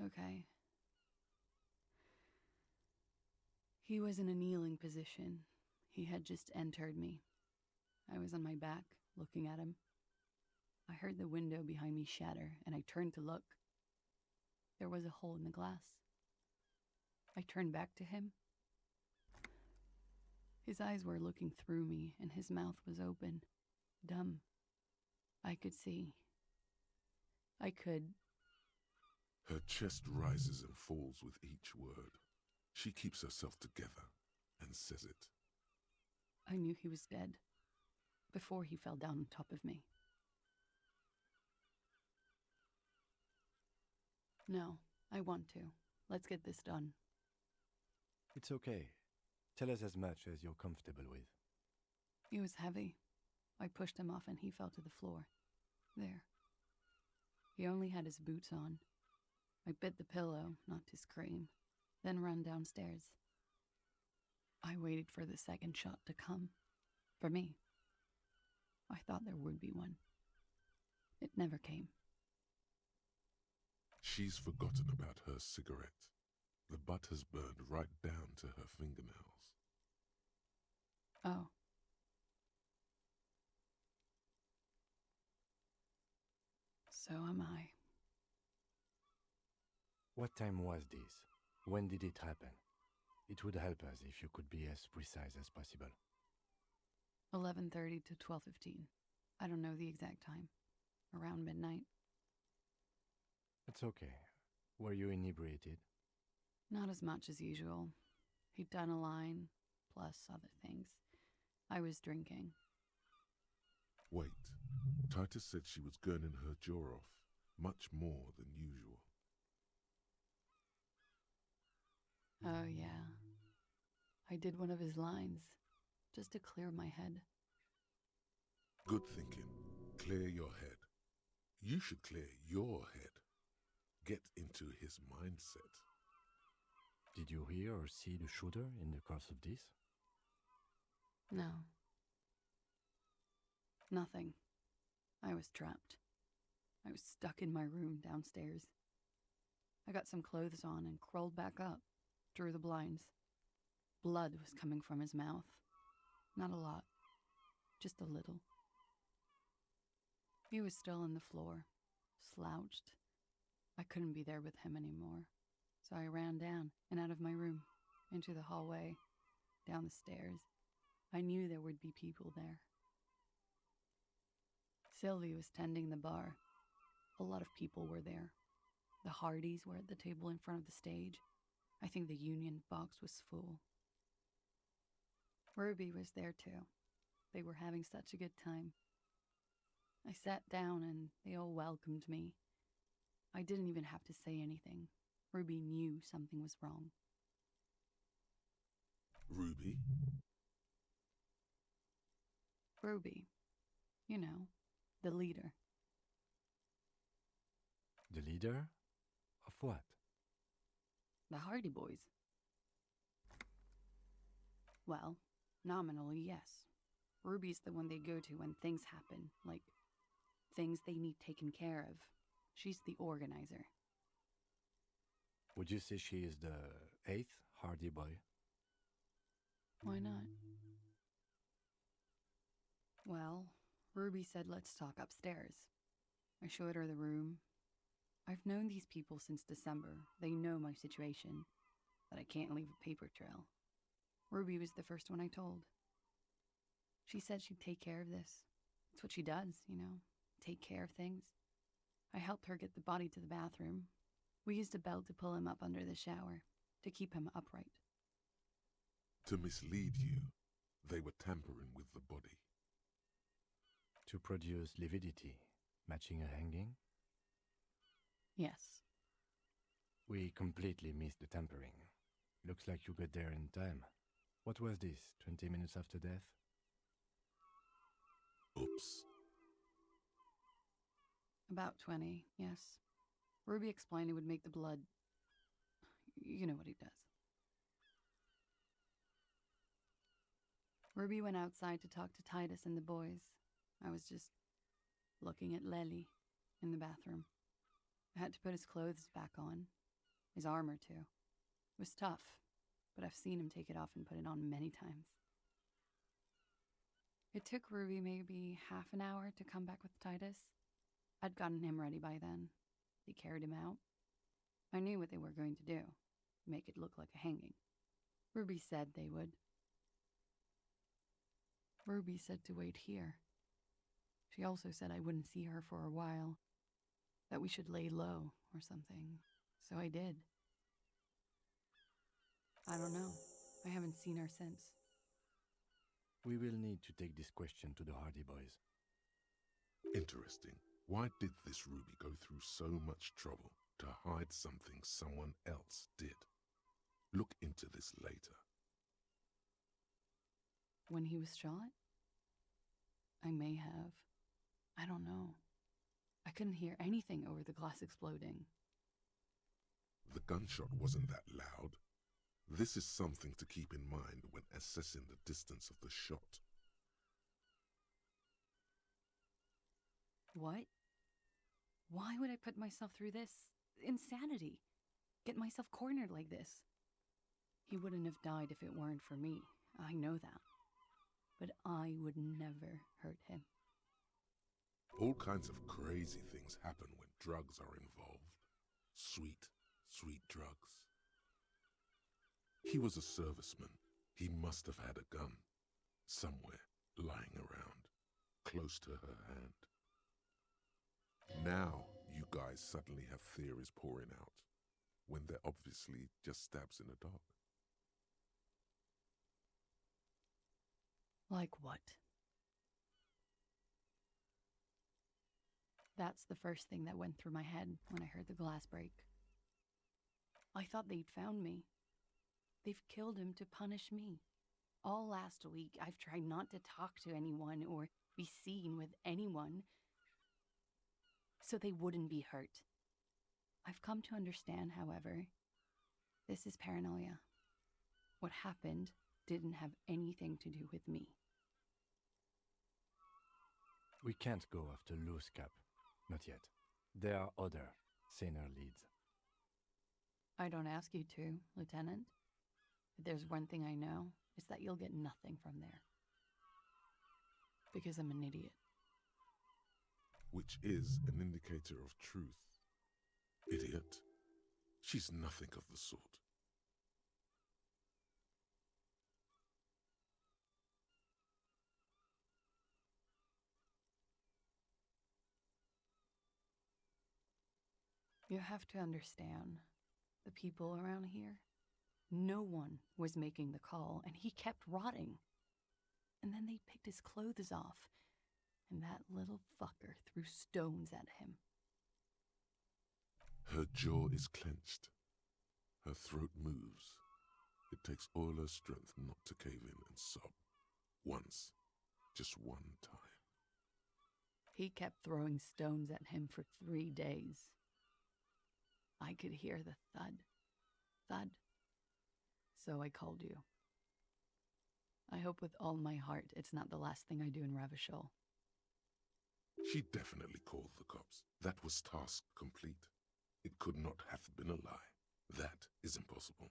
Okay. He was in a kneeling position. He had just entered me. I was on my back, looking at him. I heard the window behind me shatter, and I turned to look. There was a hole in the glass. I turned back to him. His eyes were looking through me, and his mouth was open. Dumb. I could see. I could. Her chest rises and falls with each word. She keeps herself together and says it. I knew he was dead before he fell down on top of me. No, I want to. Let's get this done. It's okay. Tell us as much as you're comfortable with. He was heavy. I pushed him off and he fell to the floor. There. He only had his boots on. I bit the pillow, not to scream, then ran downstairs. I waited for the second shot to come. For me. I thought there would be one. It never came. She's forgotten about her cigarette. The butt has burned right down to her fingernails. Oh. So am I. What time was this? When did it happen? It would help us if you could be as precise as possible. 11:30 to 12:15. I don't know the exact time. Around midnight. It's okay. Were you inebriated? Not as much as usual. He'd done a line, plus other things. I was drinking. Wait. Titus said she was gurning her jaw off, much more than usual. Oh, yeah. I did one of his lines, just to clear my head. Good thinking. Clear your head. You should clear your head. Get into his mindset. Did you hear or see the shooter in the course of this? No. Nothing. I was trapped. I was stuck in my room downstairs. I got some clothes on and crawled back up, drew the blinds. Blood was coming from his mouth. Not a lot. Just a little. He was still on the floor, slouched. I couldn't be there with him anymore, so I ran down and out of my room, into the hallway, down the stairs. I knew there would be people there. Sylvie was tending the bar. A lot of people were there. The Hardys were at the table in front of the stage. I think the Union box was full. Ruby was there too. They were having such a good time. I sat down and they all welcomed me. I didn't even have to say anything. Ruby knew something was wrong. Ruby? Ruby. You know, the leader. The leader? Of what? The Hardy Boys. Well, nominally, yes. Ruby's the one they go to when things happen, like things they need taken care of. She's the organizer. Would you say she is the 8th Hardy boy? Why not? Well, Ruby said let's talk upstairs. I showed her the room. I've known these people since December. They know my situation, that I can't leave a paper trail. Ruby was the first one I told. She said she'd take care of this. It's what she does, you know, take care of things. I helped her get the body to the bathroom. We used a belt to pull him up under the shower, to keep him upright. To mislead you, they were tampering with the body. To produce lividity, matching a hanging? Yes. We completely missed the tampering. Looks like you got there in time. What was this, 20 minutes after death? Oops. About 20, yes. Ruby explained it would make the blood... You know what he does. Ruby went outside to talk to Titus and the boys. I was just looking at Lely in the bathroom. I had to put his clothes back on. His armor, too. It was tough, but I've seen him take it off and put it on many times. It took Ruby maybe half an hour to come back with Titus. I'd gotten him ready by then. They carried him out. I knew what they were going to do. Make it look like a hanging. Ruby said they would. Ruby said to wait here. She also said I wouldn't see her for a while. That we should lay low or something. So I did. I don't know. I haven't seen her since. We will need to take this question to the Hardy boys. Interesting. Why did this Ruby go through so much trouble to hide something someone else did? Look into this later. When he was shot? I may have. I don't know. I couldn't hear anything over the glass exploding. The gunshot wasn't that loud. This is something to keep in mind when assessing the distance of the shot. What? Why would I put myself through this? Insanity. Get myself cornered like this. He wouldn't have died if it weren't for me. I know that. But I would never hurt him. All kinds of crazy things happen when drugs are involved. Sweet, sweet drugs. He was a serviceman. He must have had a gun. Somewhere, lying around, close to her hand. Now, you guys suddenly have theories pouring out, when they're obviously just stabs in the dark. Like what? That's the first thing that went through my head when I heard the glass break. I thought they'd found me. They've killed him to punish me. All last week, I've tried not to talk to anyone or be seen with anyone so they wouldn't be hurt. I've come to understand, however, this is paranoia. What happened didn't have anything to do with me. We can't go after Loose Cap. Not yet. There are other, saner leads. I don't ask you to, Lieutenant. If there's one thing I know, it's that you'll get nothing from there. Because I'm an idiot. Which is an indicator of truth. Idiot. She's nothing of the sort. You have to understand, the people around here, no one was making the call, and he kept rotting. And then they picked his clothes off, and that little fucker threw stones at him. Her jaw is clenched. Her throat moves. It takes all her strength not to cave in and sob. Once. Just one time. He kept throwing stones at him for 3 days. I could hear the thud. Thud. So I called you. I hope with all my heart it's not the last thing I do in Ravishol. She definitely called the cops. That was task complete. It could not have been a lie. That is impossible.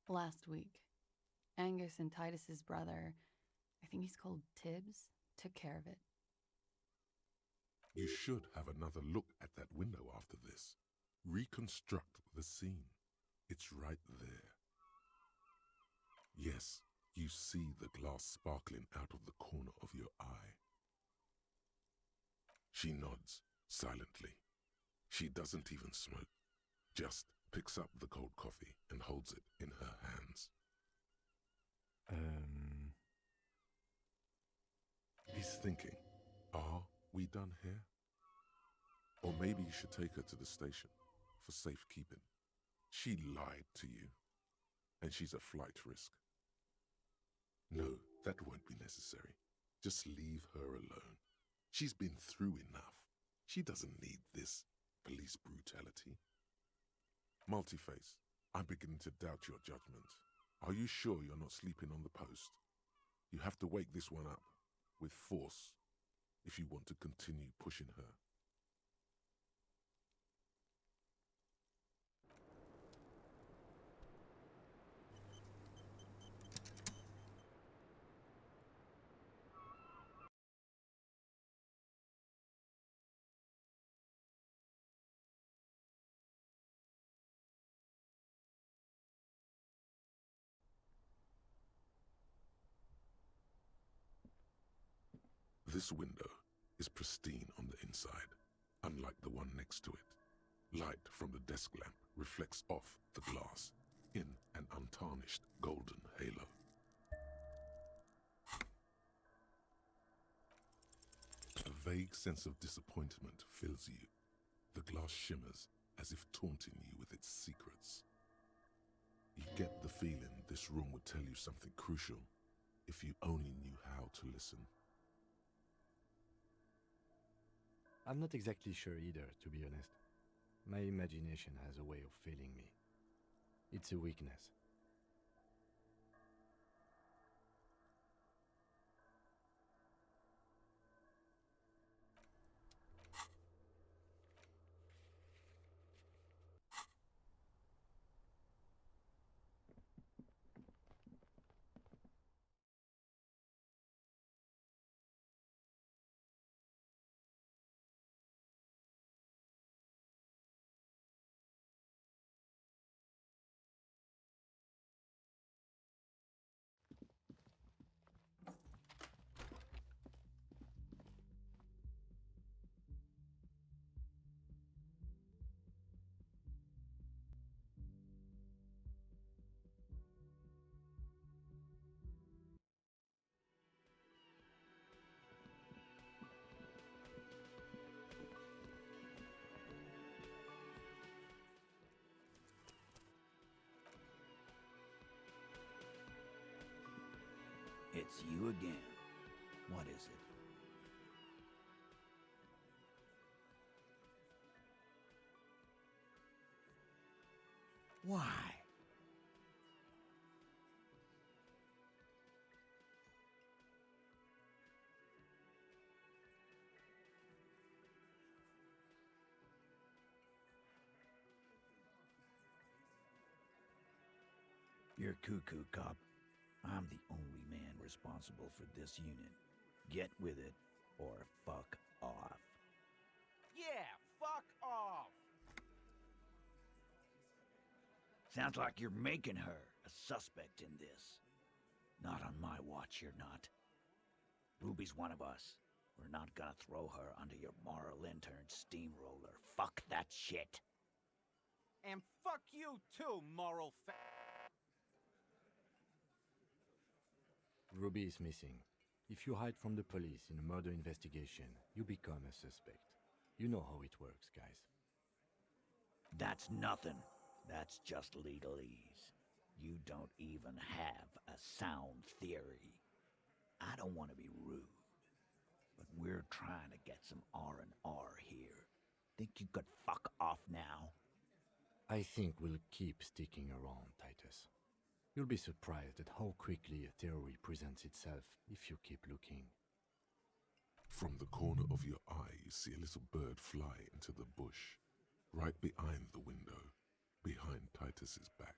Last week, Angus and Titus's brother, I think he's called Tibbs, took care of it. You should have another look at that window after this. Reconstruct the scene. It's right there. Yes, you see the glass sparkling out of the corner of your eye. She nods, silently. She doesn't even smoke. Just picks up the cold coffee and holds it in her hands. He's thinking, are we done here? Or maybe you should take her to the station for safekeeping. She lied to you. and she's a flight risk. No, that won't be necessary. Just leave her alone. She's been through enough. She doesn't need this police brutality. Multi-Face, I'm beginning to doubt your judgment. Are you sure you're not sleeping on the post? You have to wake this one up, with force, if you want to continue pushing her. This window is pristine on the inside, unlike the one next to it. Light from the desk lamp reflects off the glass in an untarnished golden halo. A vague sense of disappointment fills you. The glass shimmers as if taunting you with its secrets. You get the feeling this room would tell you something crucial if you only knew how to listen. I'm not exactly sure either, to be honest. My imagination has a way of failing me. It's a weakness. It's you again. What is it? Why? You're cuckoo, cop. I'm the only man responsible for this unit. Get with it, or fuck off. Yeah, fuck off! Sounds like you're making her a suspect in this. Not on my watch, you're not. Ruby's one of us. We're not gonna throw her under your moral intern steamroller. Fuck that shit. And fuck you too, moral Ruby is missing. If you hide from the police in a murder investigation, you become a suspect. You know how it works, guys. That's nothing. That's just legalese. You don't even have a sound theory. I don't want to be rude, but we're trying to get some R&R here. Think you could fuck off now? I think we'll keep sticking around, Titus. You'll be surprised at how quickly a theory presents itself if you keep looking. From the corner of your eye, you see a little bird fly into the bush, right behind the window, behind Titus's back.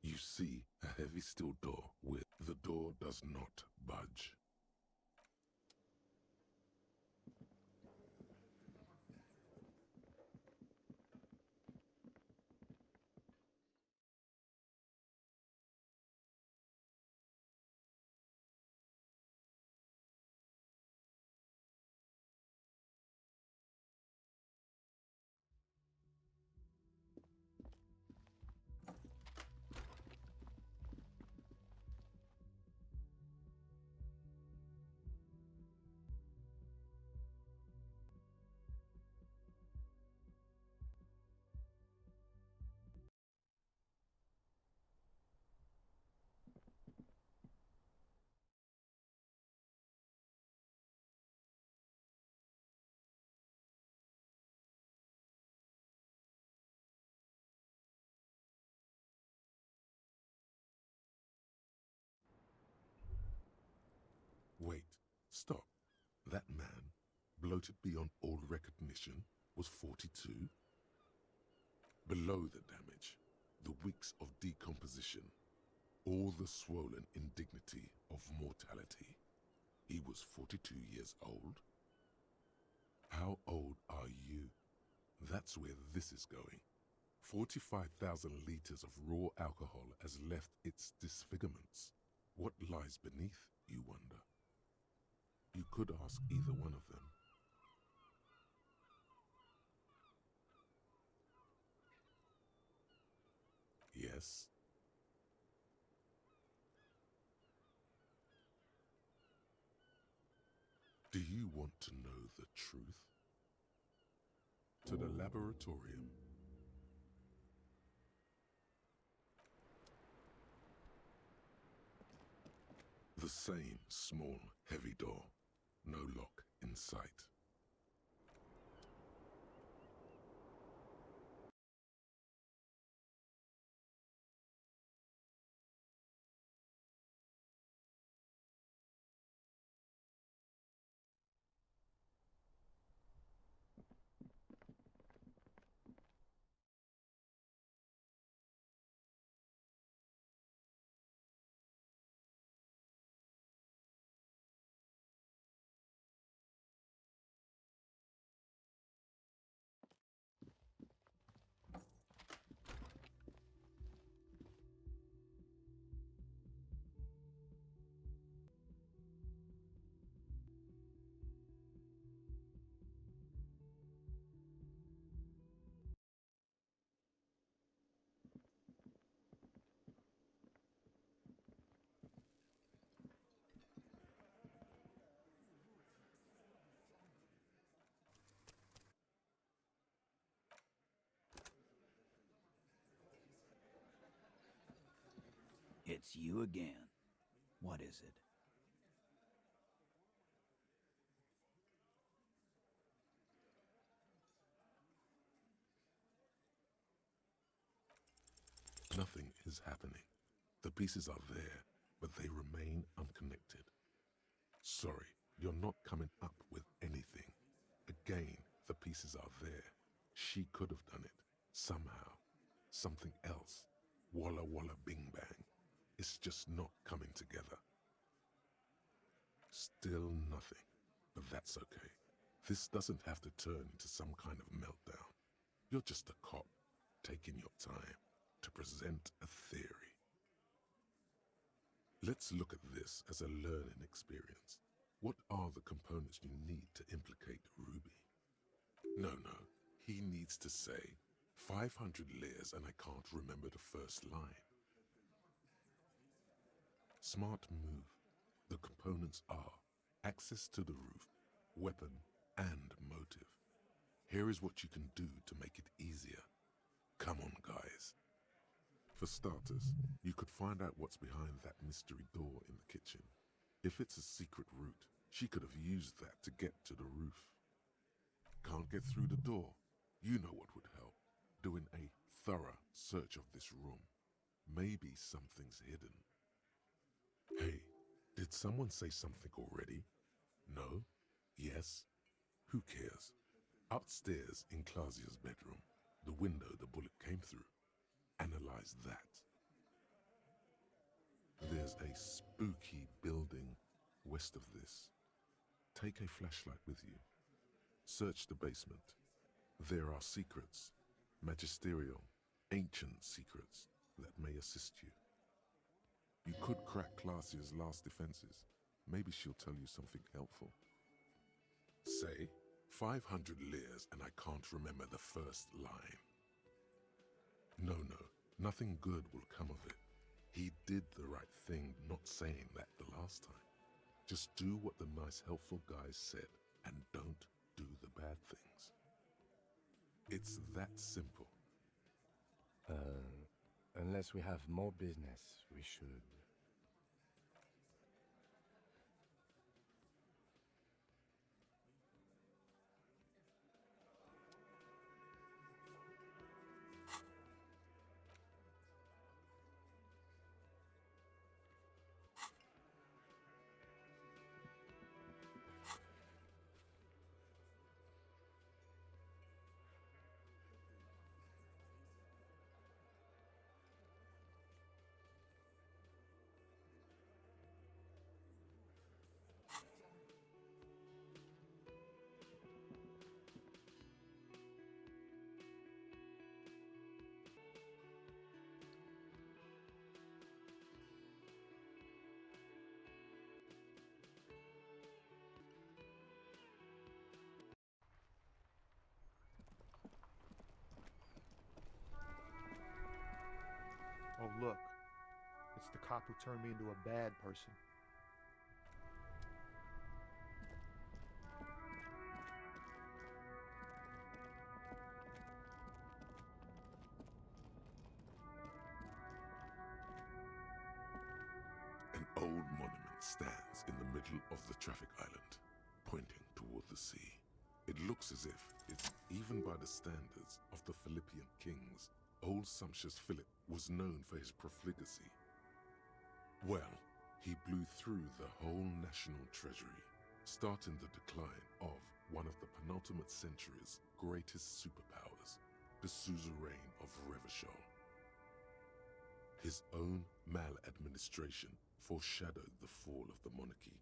You see a heavy steel door with the door does not budge. Stop. That man, bloated beyond all recognition, was 42? Below the damage, the weeks of decomposition, all the swollen indignity of mortality. He was 42 years old? How old are you? That's where this is going. 45,000 litres of raw alcohol has left its disfigurements. What lies beneath, you wonder? You could ask either one of them. Yes? Do you want to know the truth? To the laboratorium. The same small, heavy door. No lock in sight. It's you again. What is it? Nothing is happening. The pieces are there, but they remain unconnected. Sorry, you're not coming up with anything. Again, the pieces are there. She could have done it. Somehow. Something else. Walla walla bing bang. It's just not coming together. Still nothing. But that's okay. This doesn't have to turn into some kind of meltdown. You're just a cop, taking your time to present a theory. Let's look at this as a learning experience. What are the components you need to implicate Ruby? No. He needs to say, 500 layers and I can't remember the first line. Smart move. The components are access to the roof, weapon, and motive. Here is what you can do to make it easier. Come on, guys. For starters, you could find out what's behind that mystery door in the kitchen. If it's a secret route, she could have used that to get to the roof. Can't get through the door? You know what would help. Doing a thorough search of this room. Maybe something's hidden. Hey, did someone say something already? No? Yes? Who cares? Upstairs in Classie's bedroom, the window the bullet came through. Analyze that. There's a spooky building west of this. Take a flashlight with you. Search the basement. There are secrets, magisterial, ancient secrets that may assist you. You could crack Classie's last defenses. Maybe she'll tell you something helpful. Say, 500 layers and I can't remember the first line. No, nothing good will come of it. He did the right thing not saying that the last time. Just do what the nice helpful guys said and don't do the bad things. It's that simple. Unless we have more business, we should. cop who turned me into a bad person. An old monument stands in the middle of the traffic island, pointing toward the sea. It looks as if it's, even by the standards of the Philippian kings, old sumptuous Philip was known for his profligacy. Well, he blew through the whole national treasury, starting the decline of one of the penultimate century's greatest superpowers, the suzerain of Revachol. His own maladministration foreshadowed the fall of the monarchy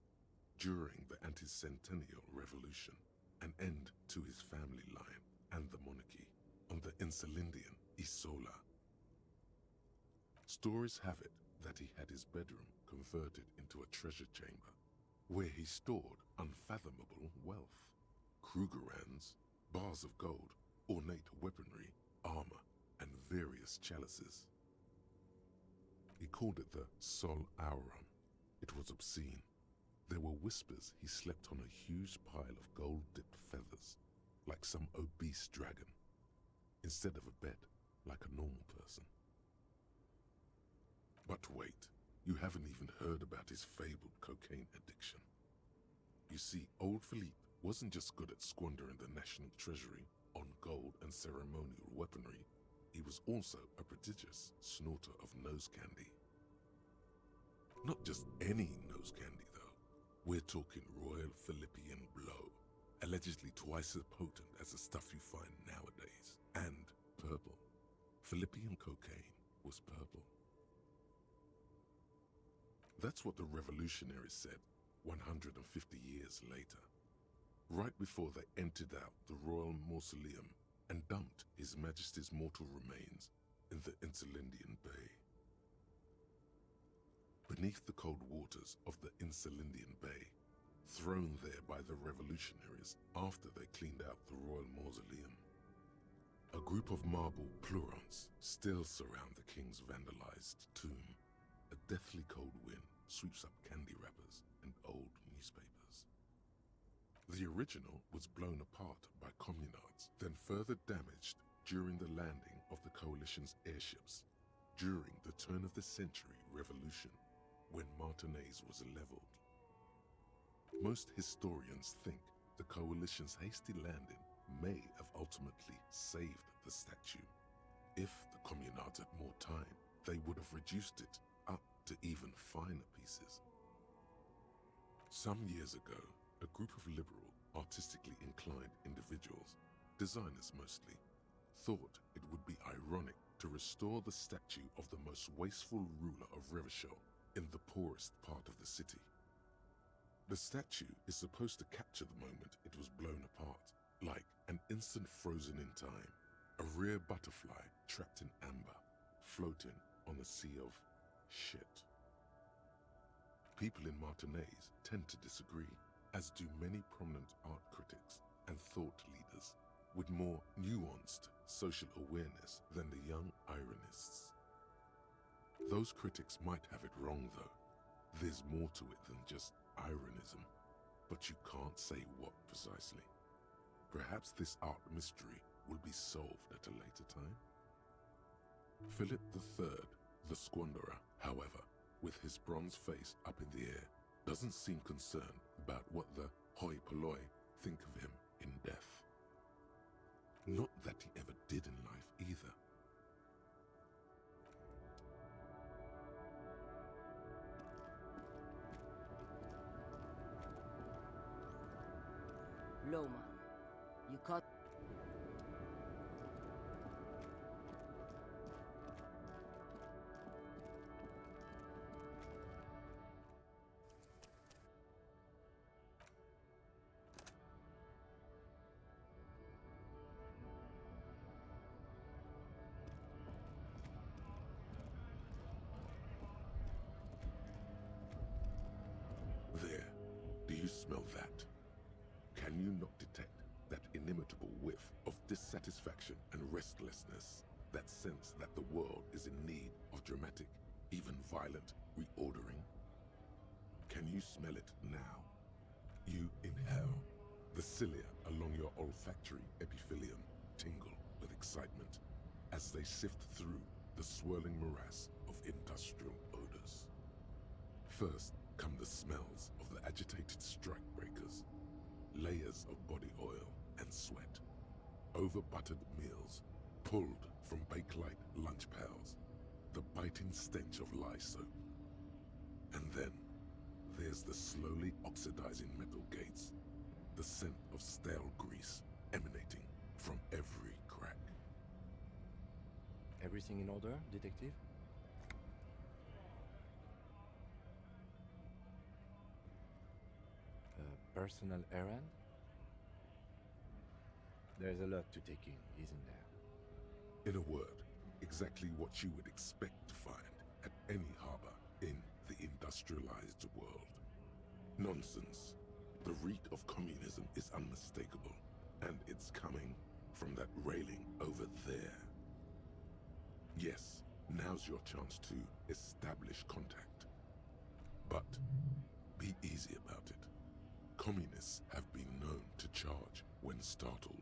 during the anti-centennial revolution, an end to his family line and the monarchy on the Insulindian Isola. Stories have it that he had his bedroom converted into a treasure chamber where he stored unfathomable wealth, Krugerrands, bars of gold, ornate weaponry, armor, and various chalices. He called it the Sol Auron. It was obscene. There were whispers he slept on a huge pile of gold-dipped feathers, like some obese dragon, instead of a bed, like a normal person. But wait, you haven't even heard about his fabled cocaine addiction. You see, old Philippe wasn't just good at squandering the national treasury on gold and ceremonial weaponry, he was also a prodigious snorter of nose candy. Not just any nose candy, though. We're talking Royal Philippian Blow, allegedly twice as potent as the stuff you find nowadays, and purple. Philippian cocaine was purple. That's what the revolutionaries said 150 years later, right before they emptied out the royal mausoleum and dumped His Majesty's mortal remains in the Insulindian Bay. Beneath the cold waters of the Insulindian Bay, thrown there by the revolutionaries after they cleaned out the royal mausoleum, a group of marble pleurons still surround the king's vandalized tomb. A deathly cold wind sweeps up candy wrappers and old newspapers. The original was blown apart by communards, then further damaged during the landing of the coalition's airships during the turn-of-the-century revolution, when Martinez was leveled. Most historians think the coalition's hasty landing may have ultimately saved the statue. If the communards had more time, they would have reduced it up to even finer pieces. Some years ago, a group of liberal, artistically inclined individuals, designers mostly, thought it would be ironic to restore the statue of the most wasteful ruler of Revachol in the poorest part of the city. The statue is supposed to capture the moment it was blown apart, like an instant frozen in time, a rare butterfly trapped in amber, floating on a sea of shit. People in Martinez tend to disagree, as do many prominent art critics and thought leaders with more nuanced social awareness than the young ironists. Those critics might have it wrong, though. There's more to it than just ironism, but you can't say what precisely. Perhaps this art mystery will be solved at a later time. Philip III, the squanderer, however, with his bronze face up in the air, doesn't seem concerned about what the hoi polloi think of him in death. Not that he ever did in life either. Loma, you caught... There, do you smell that? Can you not detect that inimitable whiff of dissatisfaction and restlessness, that sense that the world is in need of dramatic, even violent, reordering? Can you smell it now? You inhale. The cilia along your olfactory epithelium tingle with excitement as they sift through the swirling morass of industrial odors. First come the smells of the agitated strikebreakers, layers of body oil and sweat, over-buttered meals pulled from Bakelite lunch pails, the biting stench of lye soap. And then there's the slowly oxidizing metal gates, the scent of stale grease emanating from every crack. Everything in order, detective? A personal errand? There's a lot to take in, isn't there? In a word, exactly what you would expect to find at any harbor in the industrialized world. Nonsense. The reek of communism is unmistakable, and it's coming from that railing over there. Yes, now's your chance to establish contact. But be easy about it. Communists have been known to charge when startled.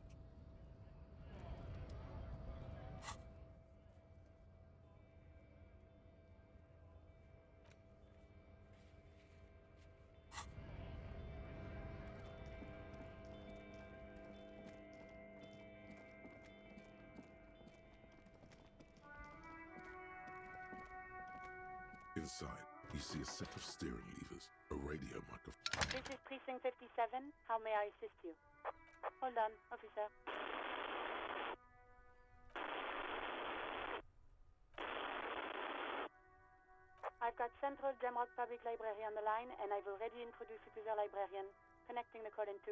Inside, you see a set of steering levers, a radio microphone. This is Precinct 57. How may I assist you? Hold on, officer. I've got Central Jamrock Public Library on the line, and I've already introduced you to their librarian. Connecting the call in 2,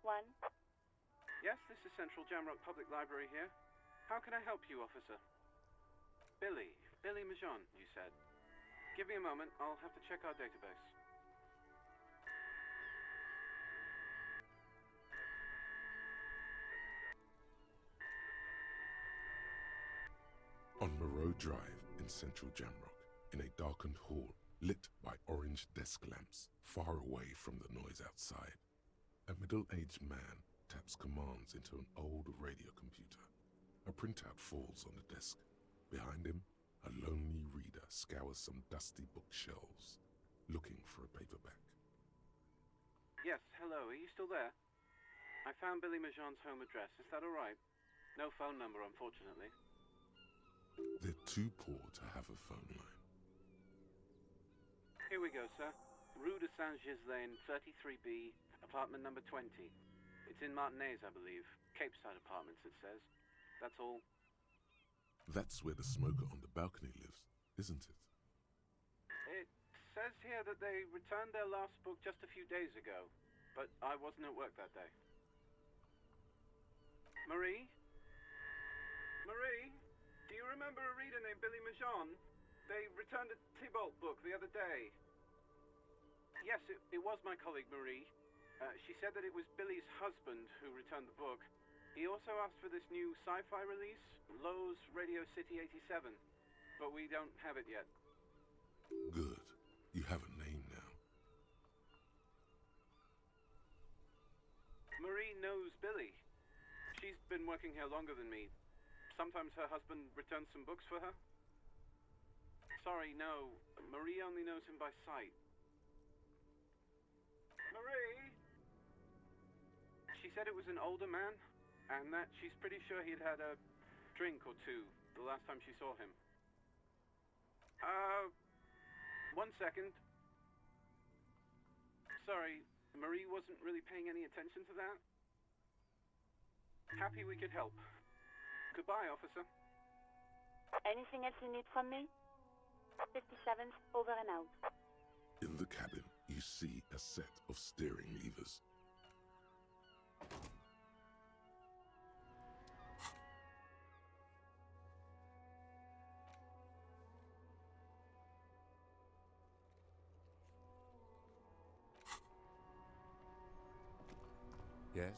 1. Yes, this is Central Jamrock Public Library here. How can I help you, officer? Billy Majon, you said. Give me a moment, I'll have to check our database. On Moreau Drive in central Jamrock, in a darkened hall lit by orange desk lamps far away from the noise outside, a middle-aged man taps commands into an old radio computer. A printout falls on the desk. Behind him, a lonely reader scours some dusty bookshelves, looking for a paperback. Yes, hello, are you still there? I found Billy Majon's home address, is that alright? No phone number, unfortunately. They're too poor to have a phone line. Here we go, sir. Rue de Saint-Ghislain, 33B, apartment number 20. It's in Martinez, I believe. Capeside Apartments, it says. That's all. That's where the smoker on the balcony lives, isn't it? It says here that they returned their last book just a few days ago, but I wasn't at work that day. Marie? Marie? Do you remember a reader named Billy Majon? They returned a Tybalt book the other day. Yes, it was my colleague Marie. She said that it was Billy's husband who returned the book. He also asked for this new sci-fi release, Lowe's Radio City 87, but we don't have it yet. Good. You have a name now. Marie knows Billy. She's been working here longer than me. Sometimes her husband returns some books for her. Sorry, no. Marie only knows him by sight. Marie? She said it was an older man, and that she's pretty sure he'd had a drink or two the last time she saw him. 1 second. Sorry, Marie wasn't really paying any attention to that. Happy we could help. Goodbye, officer. Anything else you need from me? 57th, over and out. In the cabin, you see a set of steering levers. Yes?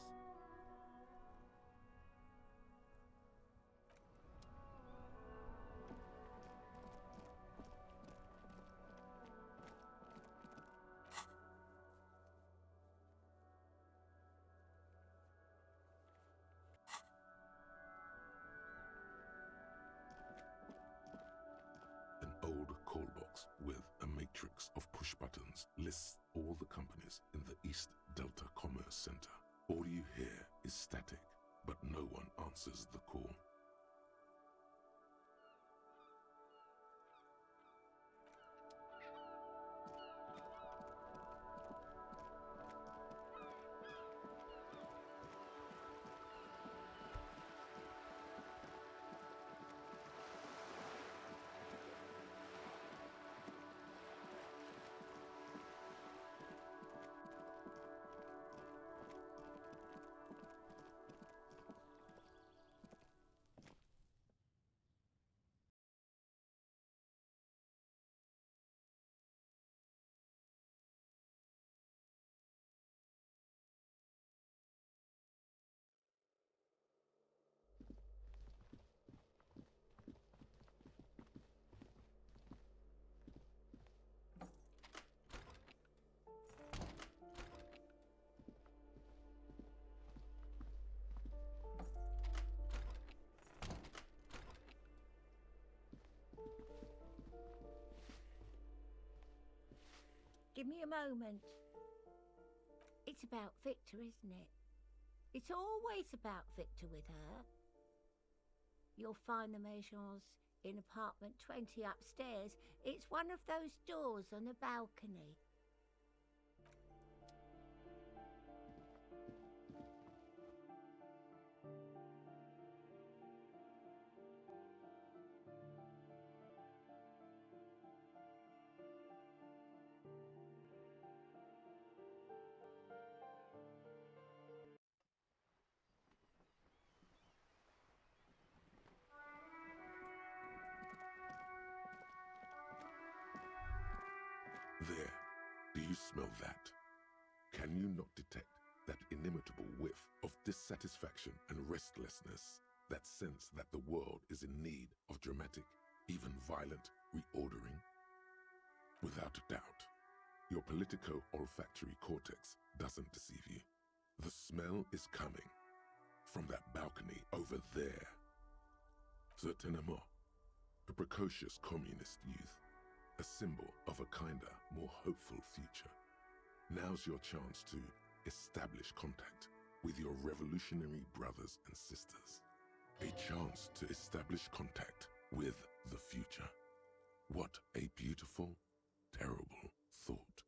push buttons lists all the companies in the East Delta Commerce Center. All you hear is static, but no one answers the call. Give me a moment. It's about Victor, isn't it? It's always about Victor with her. You'll find the Maisons in apartment 20 upstairs. It's one of those doors on the balcony. There. Do you smell that? Can you not detect that inimitable whiff of dissatisfaction and restlessness? That sense that the world is in need of dramatic, even violent reordering? Without a doubt, your politico-olfactory cortex doesn't deceive you. The smell is coming from that balcony over there. Certainement, a precocious communist youth, a symbol of a kinder, more hopeful future. Now's your chance to establish contact with your revolutionary brothers and sisters. A chance to establish contact with the future. What a beautiful, terrible thought.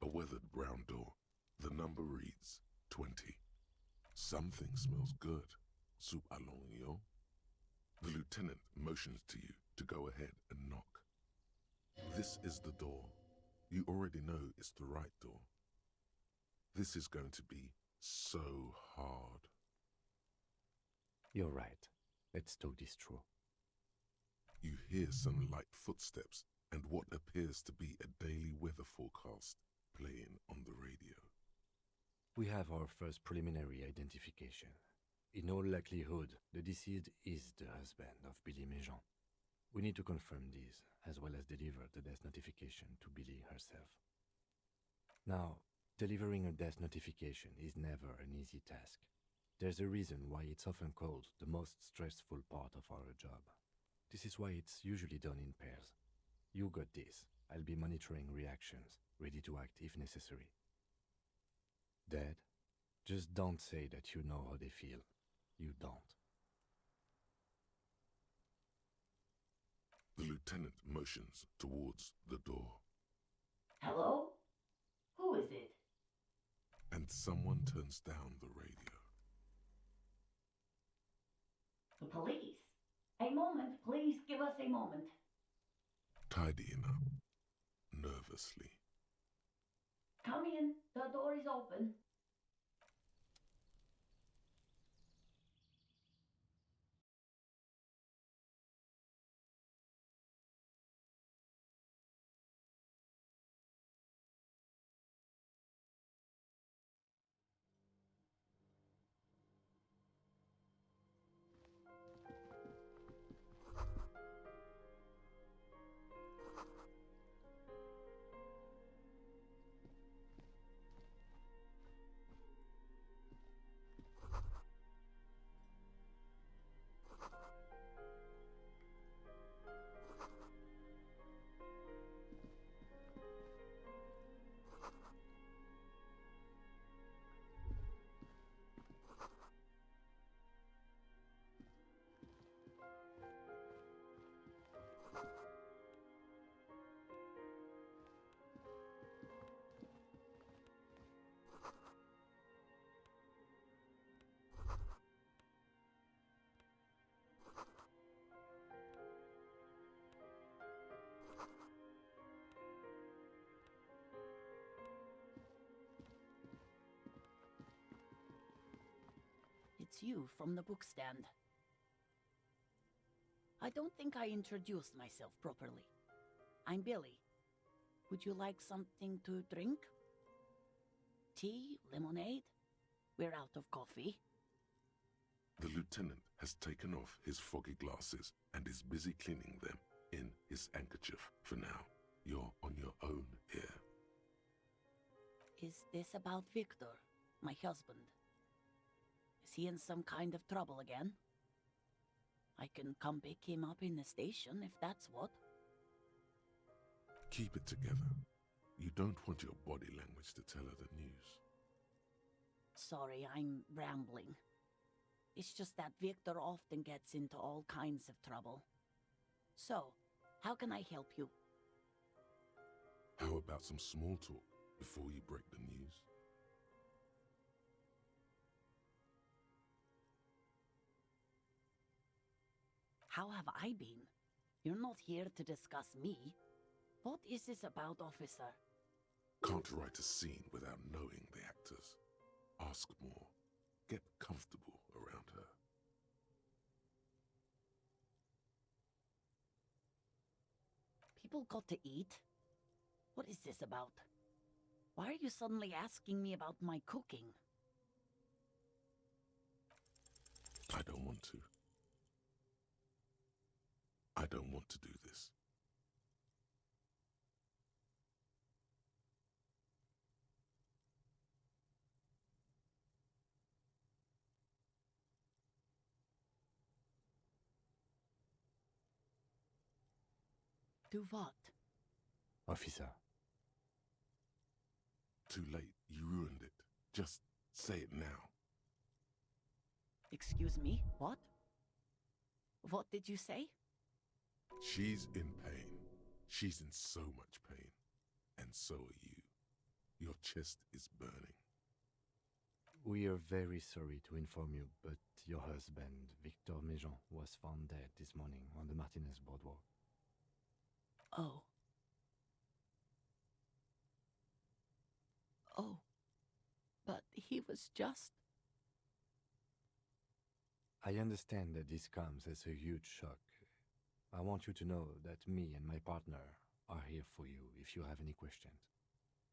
A weathered brown door. The number reads 20. Something smells good. Soup allons, yo. The lieutenant motions to you to go ahead and knock. This is the door. You already know it's the right door. This is going to be so hard. You're right. Let's talk this through. You hear some light footsteps and what appears to be a daily weather forecast playing on the radio. We have our first preliminary identification. In all likelihood, the deceased is the husband of Billy Méjean. We need to confirm these, as well as deliver the death notification to Billy herself. Now, delivering a death notification is never an easy task. There's a reason why it's often called the most stressful part of our job. This is why it's usually done in pairs. You got this. I'll be monitoring reactions, ready to act if necessary. Dad, just don't say that you know how they feel. You don't. The lieutenant motions towards the door. Hello? Who is it? And someone turns down the radio. The police. A moment, please give us a moment. Tidying up, nervously. Come in, the door is open. It's you from the bookstand. I don't think I introduced myself properly. I'm Billy. Would you like something to drink? Tea? Lemonade? We're out of coffee. The lieutenant has taken off his foggy glasses and is busy cleaning them in his handkerchief for now. You're on your own here. Is this about Victor, my husband? Is he in some kind of trouble again? I can come pick him up in the station if that's what. Keep it together. You don't want your body language to tell her the news. Sorry, I'm rambling. It's just that Victor often gets into all kinds of trouble. So, how can I help you? How about some small talk before you break the news? How have I been? You're not here to discuss me. What is this about, officer? Can't write a scene without knowing the actors. Ask more. Get comfortable around her. People got to eat? What is this about? Why are you suddenly asking me about my cooking? I don't want to. I don't want to do this. Do what? Officer. Too late. You ruined it. Just say it now. Excuse me? What? What did you say? She's in pain. She's in so much pain. And so are you. Your chest is burning. We are very sorry to inform you, but your husband, Victor Méjean, was found dead this morning on the Martinez boardwalk. Oh. Oh. But he was just... I understand that this comes as a huge shock. I want you to know that me and my partner are here for you if you have any questions.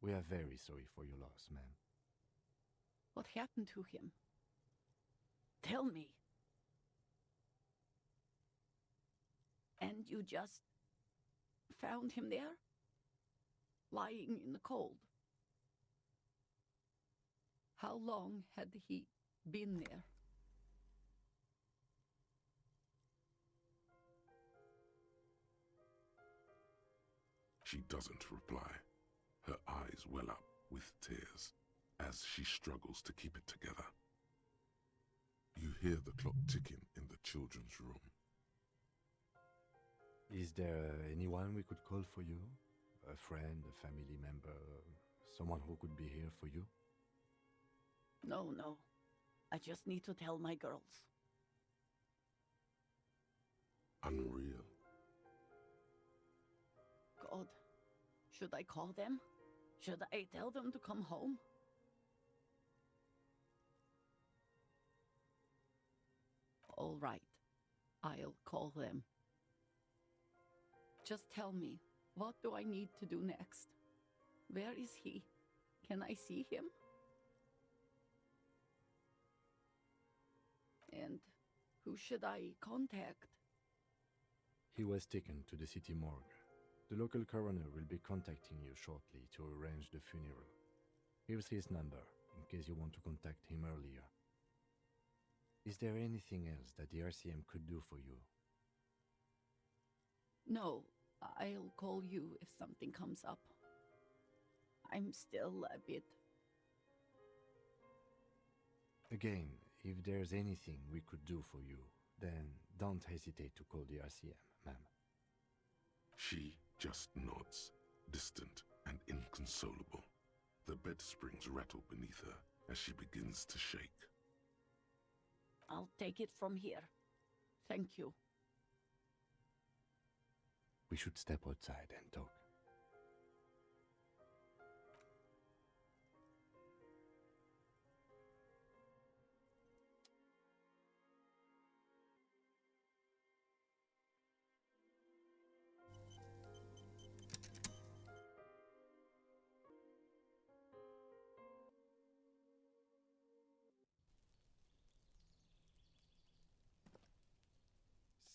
We are very sorry for your loss, ma'am. What happened to him? Tell me. And you just found him there? Lying in the cold? How long had he been there? She doesn't reply. Her eyes well up with tears as she struggles to keep it together. You hear the clock ticking in the children's room. Is there anyone we could call for you? A friend, a family member, someone who could be here for you? No, no. I just need to tell my girls. Unreal. God, should I call them? Should I tell them to come home? All right, I'll call them. Just tell me, what do I need to do next? Where is he? Can I see him? And who should I contact? He was taken to the city morgue. The local coroner will be contacting you shortly to arrange the funeral. Here's his number, in case you want to contact him earlier. Is there anything else that the RCM could do for you? No, I'll call you if something comes up. I'm still a bit... Again, if there's anything we could do for you, then don't hesitate to call the RCM, ma'am. She just nods, distant and inconsolable. The bed springs rattle beneath her as she begins to shake. I'll take it from here. Thank you. We should step outside and talk.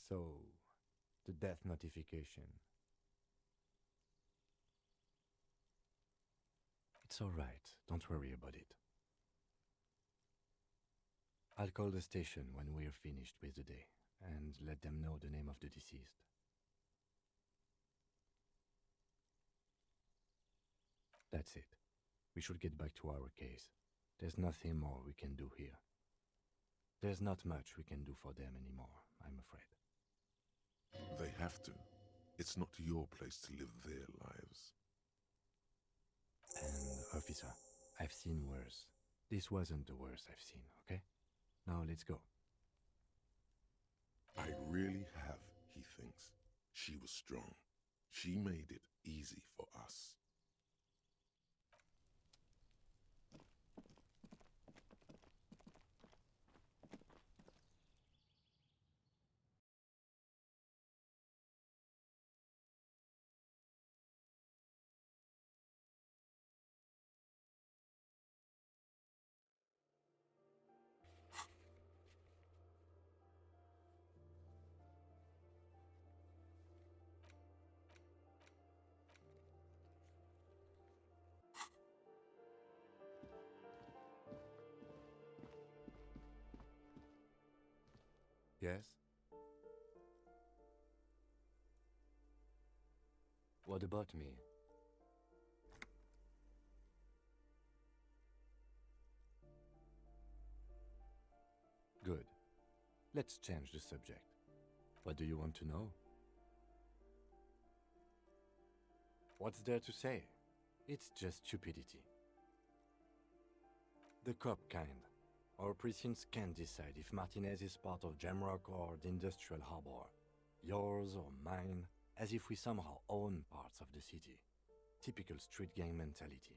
So, the death notification. It's all right. Don't worry about it. I'll call the station when we're finished with the day and let them know the name of the deceased. That's it. We should get back to our case. There's nothing more we can do here. There's not much we can do for them anymore, I'm afraid. They have to. It's not your place to live their lives. And, officer, I've seen worse. This wasn't the worst I've seen, okay? Now let's go. I really have, he thinks. She was strong. She made it easy for us. Yes? What about me? Good. Let's change the subject. What do you want to know? What's there to say? It's just stupidity. The cop kind. Our precincts can't decide if Martinez is part of Jamrock or the Industrial Harbor. Yours or mine, as if we somehow own parts of the city. Typical street gang mentality.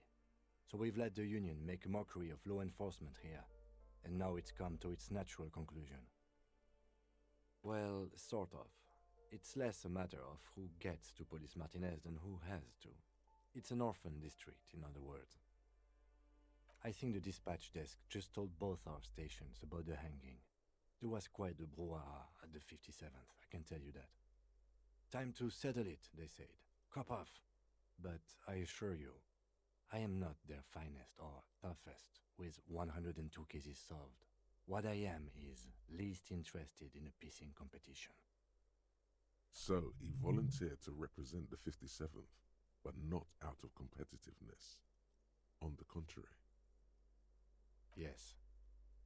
So we've let the Union make a mockery of law enforcement here, and now it's come to its natural conclusion. Well, sort of. It's less a matter of who gets to police Martinez than who has to. It's an orphan district, in other words. I think the dispatch desk just told both our stations about the hanging. There was quite the brouhaha at the 57th, I can tell you that. Time to settle it, they said. Cop off. But I assure you, I am not their finest or toughest, with 102 cases solved. What I am is least interested in a pissing competition. So he volunteered to represent the 57th, but not out of competitiveness. On the contrary. Yes,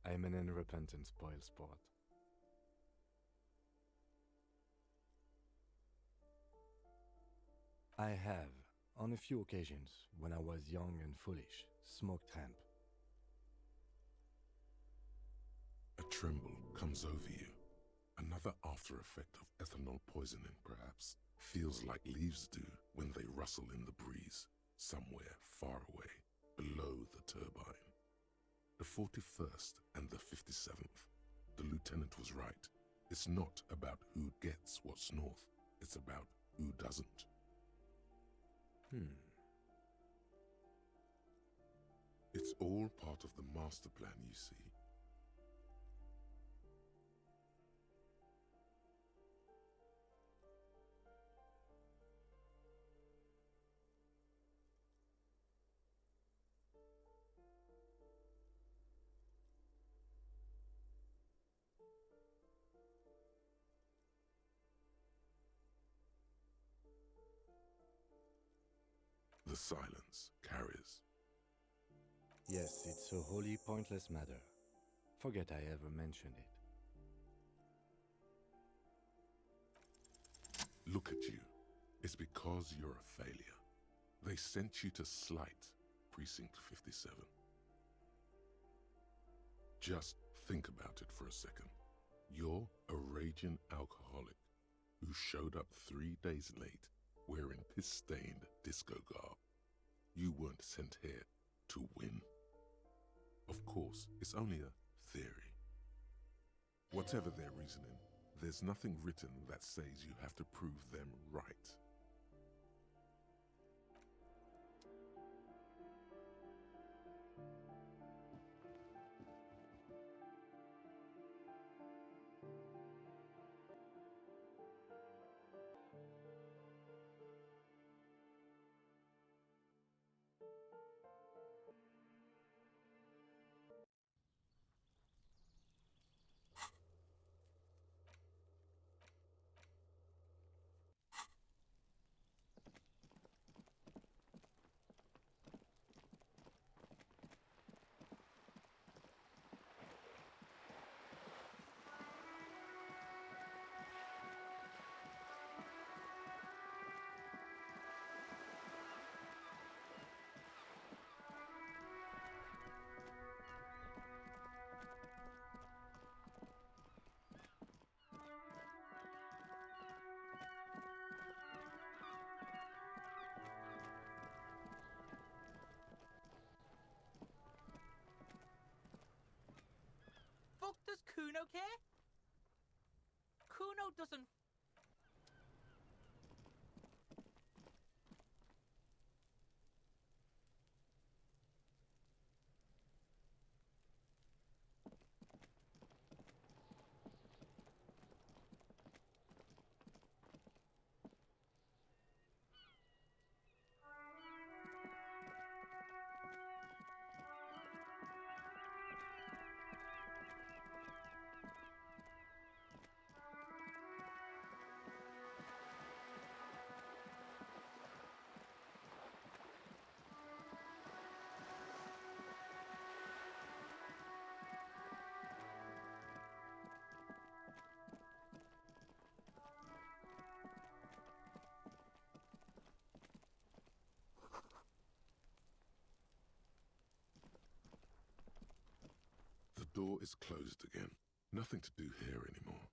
I am an unrepentant spoil sport. I have, on a few occasions, when I was young and foolish, smoked hemp. A tremble comes over you. Another after effect of ethanol poisoning, perhaps, feels like leaves do when they rustle in the breeze, somewhere far away, below the turbine. The 41st and the 57th. The lieutenant was right. It's not about who gets what's north. It's about who doesn't. It's all part of the master plan, you see. The silence carries. Yes, it's a wholly pointless matter. Forget I ever mentioned it. Look at you. It's because you're a failure. They sent you to Slight, Precinct 57. Just think about it for a second. You're a raging alcoholic who showed up 3 days late wearing piss-stained disco garb. You weren't sent here to win. Of course, it's only a theory. Whatever their reasoning, there's nothing written that says you have to prove them right. Fuck does Kuno care? Kuno doesn't. The door is closed again. Nothing to do here anymore.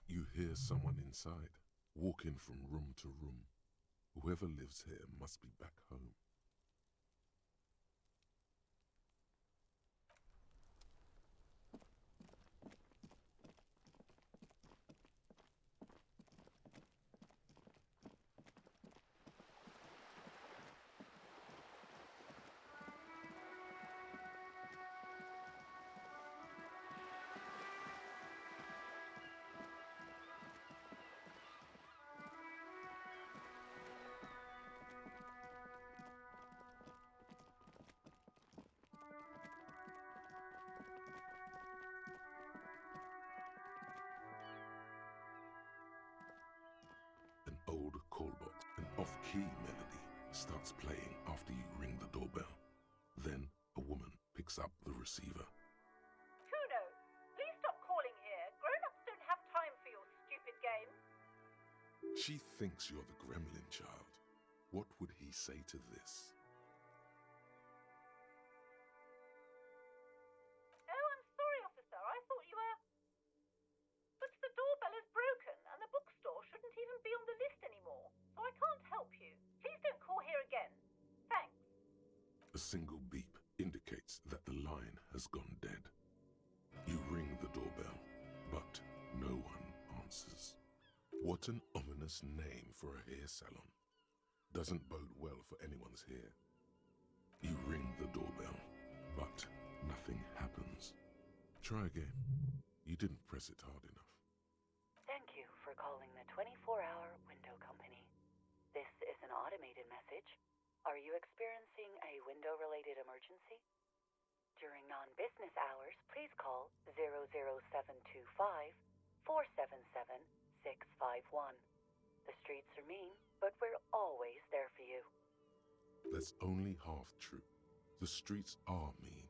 You hear someone inside, walking from room to room. Whoever lives here must be back home. key melody starts playing after you ring the doorbell. Then a woman picks up the receiver. Kuno, please stop calling here. Grown-ups don't have time for your stupid game. She thinks you're the gremlin child. What would he say to this? Oh, I'm sorry, officer. I thought you were... But the doorbell is broken, and the bookstore shouldn't even be on the list anymore, so I can't help you. Please don't call here again. Thanks. A single beep indicates that the line has gone dead. You ring the doorbell, but no one answers. What an ominous name for a hair salon. Doesn't bode well for anyone's hair. You ring the doorbell, but nothing happens. Try again. You didn't press it hard enough. Thank you for calling the 24-hour window company. This is an automated message. Are you experiencing a window-related emergency? During non-business hours, please call 00725-477-651. The streets are mean, but we're always there for you. That's only half true. The streets are mean,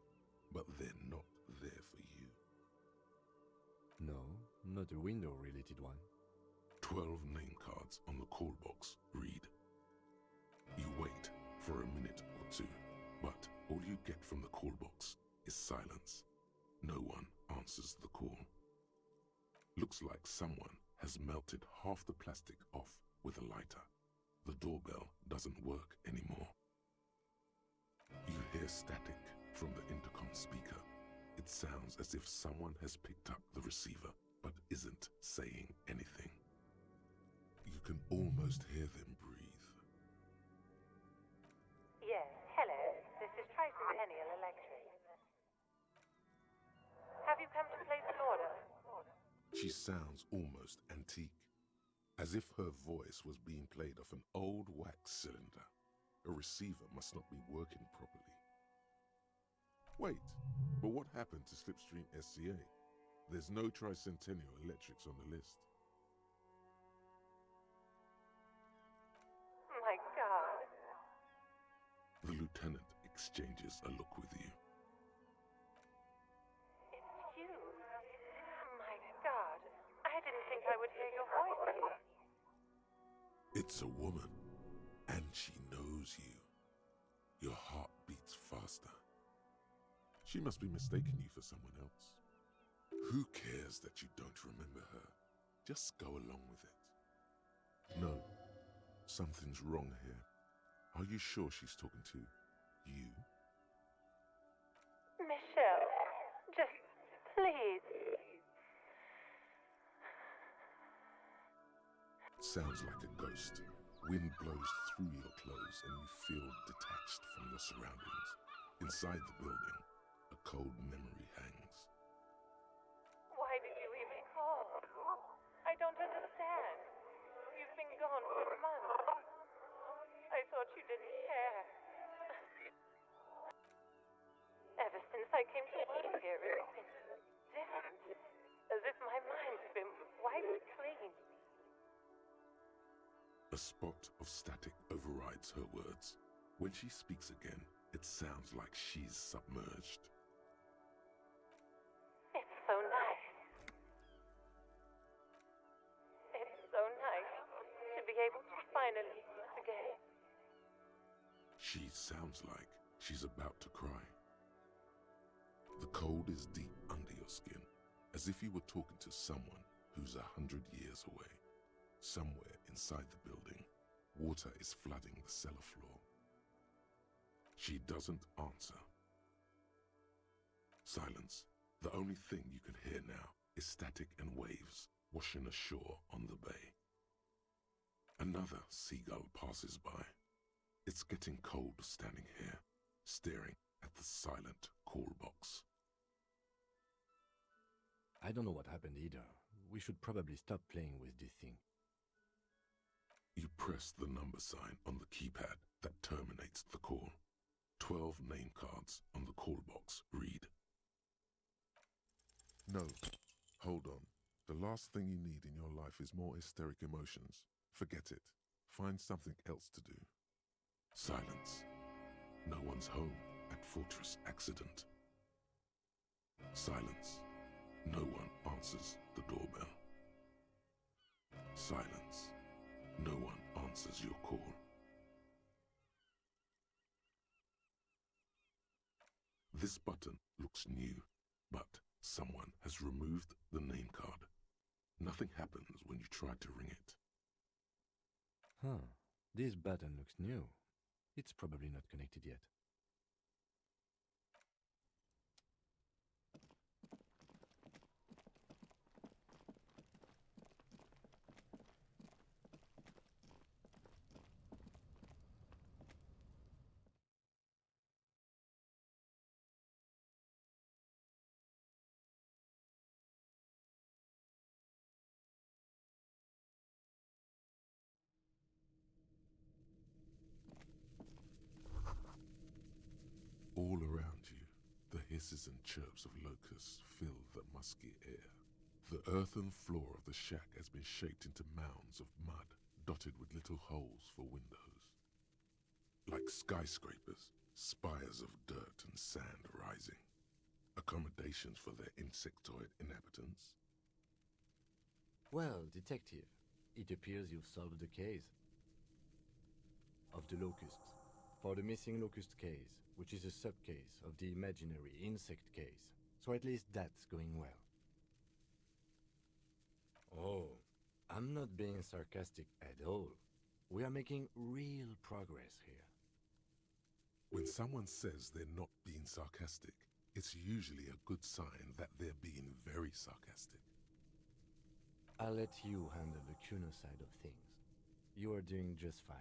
but they're not there for you. No, not a window-related one. 12 name cards on the call box read. You wait for a minute or two, but all you get from the call box is silence. No one answers the call. Looks like someone has melted half the plastic off with a lighter. The doorbell doesn't work anymore. You hear static from the intercom speaker. It sounds as if someone has picked up the receiver but isn't saying anything. You can almost hear them breathe. Yes, hello. This is Tricentennial Electric. Have you come to place an order? She sounds almost antique, as if her voice was being played off an old wax cylinder. A receiver must not be working properly. Wait, but what happened to Slipstream SCA? There's no Tricentennial Electrics on the list. My God. The lieutenant exchanges a look with you. It's you. My God. I didn't think I would hear your voice here. It's a woman, and she knows you. Your heart beats faster. She must be mistaking you for someone else. Who cares that you don't remember her? Just go along with it. No, something's wrong here. Are you sure she's talking to you? Michelle, just please. Sounds like a ghost. Wind blows through your clothes and you feel detached from your surroundings. Inside the building, a cold memory hangs. Why did you even call? I don't understand. You've been gone for months. I thought you didn't care. Ever since I came to work here, it's been different. As if my mind's been wiped clean. A spot of static overrides her words. When she speaks again, it sounds like she's submerged. It's so nice. It's so nice to be able to finally meet again. She sounds like she's about to cry. The cold is deep under your skin, as if you were talking to someone who's 100 years away. Somewhere inside the building, water is flooding the cellar floor. She doesn't answer. Silence. The only thing you can hear now is static and waves washing ashore on the bay. Another seagull passes by. It's getting cold standing here, staring at the silent call box. I don't know what happened either. We should probably stop playing with this thing. You press the number sign on the keypad that terminates the call. 12 name cards on the call box read. No, hold on. The last thing you need in your life is more hysteric emotions. Forget it. find something else to do. Silence. No one's home at Fortress Accident. Silence. No one answers the doorbell. Silence. No one answers your call. This button looks new, but someone has removed the name card. Nothing happens when you try to ring it. Huh. This button looks new. It's probably not connected yet. All around you, the hisses and chirps of locusts fill the musky air. The earthen floor of the shack has been shaped into mounds of mud, dotted with little holes for windows. Like skyscrapers, spires of dirt and sand rising. Accommodations for their insectoid inhabitants. Well, detective, it appears you've solved the case of the locusts. For the missing locust case, which is a sub-case of the imaginary insect case. So at least that's going well. Oh, I'm not being sarcastic at all. We are making real progress here. When someone says they're not being sarcastic, it's usually a good sign that they're being very sarcastic. I'll let you handle the Kuno side of things. You are doing just fine.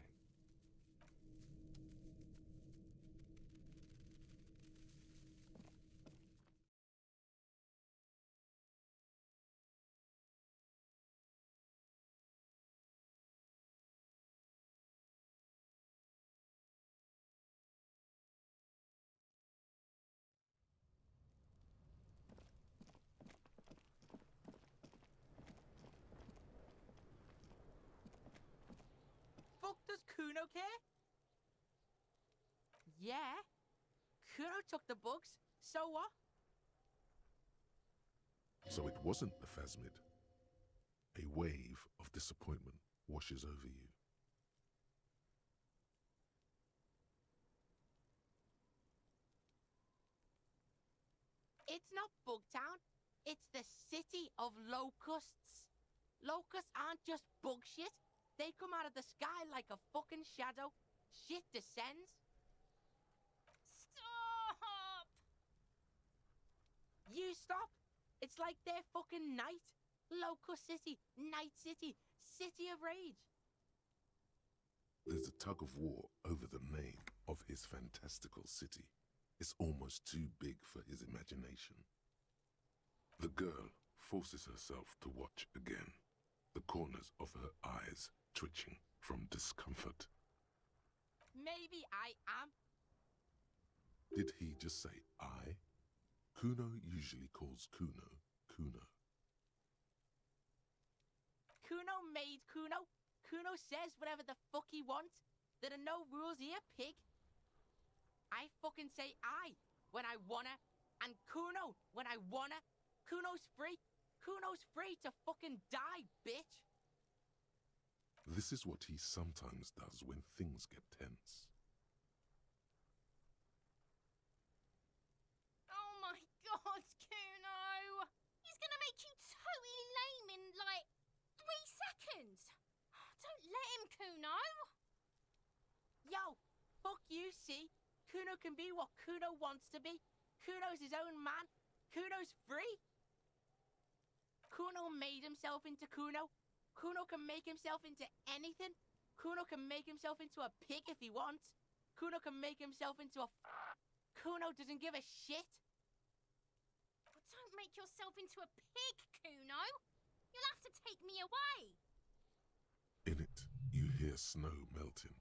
Fuck does Kuno care? Yeah. Kuno took the books, so what? So it wasn't the phasmid. A wave of disappointment washes over you. It's not Bugtown. It's the city of locusts. Locusts aren't just bug shit. They come out of the sky like a fucking shadow. Shit descends. Stop! You stop. It's like their fucking night. Locust City, Night City, City of Rage. There's a tug of war over the name of his fantastical city. It's almost too big for his imagination. The girl forces herself to watch again, the corners of her eyes twitching from discomfort. Maybe I am. Did he just say I? Kuno usually calls Kuno, Kuno. Kuno made Kuno. Kuno says whatever the fuck he wants. There are no rules here, pig. I fucking say I when I wanna, and Kuno when I wanna. Kuno's free. Kuno's free to fucking die, bitch. This is what he sometimes does when things get tense. Oh my god, Kuno! He's gonna make you totally lame in, like, 3 seconds! Don't let him, Kuno! Yo, fuck you, see? Kuno can be what Kuno wants to be. Kuno's his own man. Kuno's free. Kuno made himself into Kuno. Kuno can make himself into anything. Kuno can make himself into a pig if he wants. Kuno can make himself into a... Kuno doesn't give a shit. Don't make yourself into a pig, Kuno! You'll have to take me away! In it, you hear snow melting,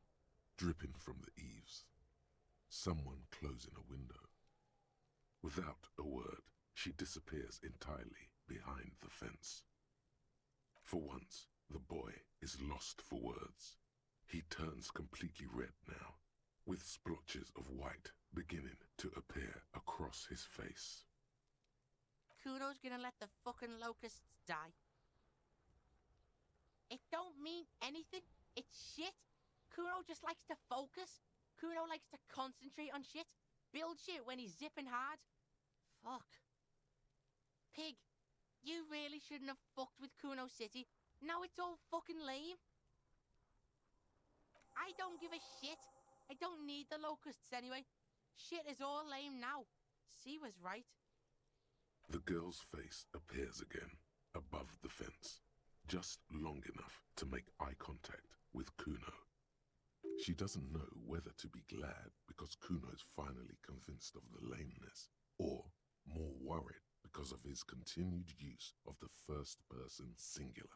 dripping from the eaves. Someone closing a window. Without a word, she disappears entirely behind the fence. For once, the boy is lost for words. He turns completely red now, with splotches of white beginning to appear across his face. Kuno's gonna let the fucking locusts die. It don't mean anything. It's shit. Kuno just likes to focus. Kuno likes to concentrate on shit. Build shit when he's zipping hard. Fuck. Pig, you really shouldn't have fucked with Kuno City. Now it's all fucking lame. I don't give a shit. I don't need the locusts anyway. Shit is all lame now. C was right. The girl's face appears again, above the fence, just long enough to make eye contact with Kuno. She doesn't know whether to be glad because Kuno's finally convinced of the lameness, or more worried because of his continued use of the first person singular.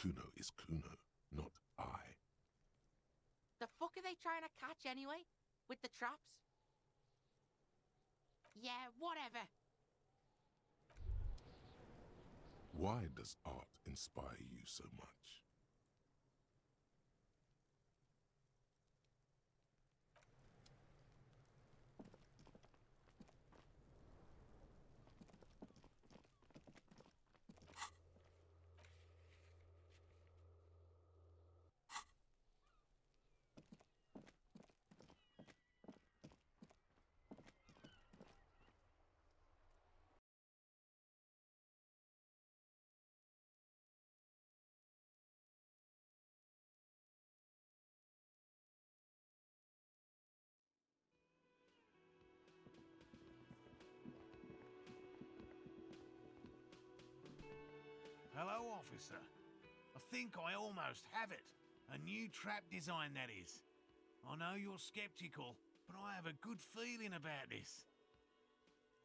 Kuno is Kuno, not I. The fuck are they trying to catch anyway? With the traps? Yeah, whatever. Why does art inspire you so much? Hello, officer. I think I almost have it. A new trap design, that is. I know you're skeptical, but I have a good feeling about this.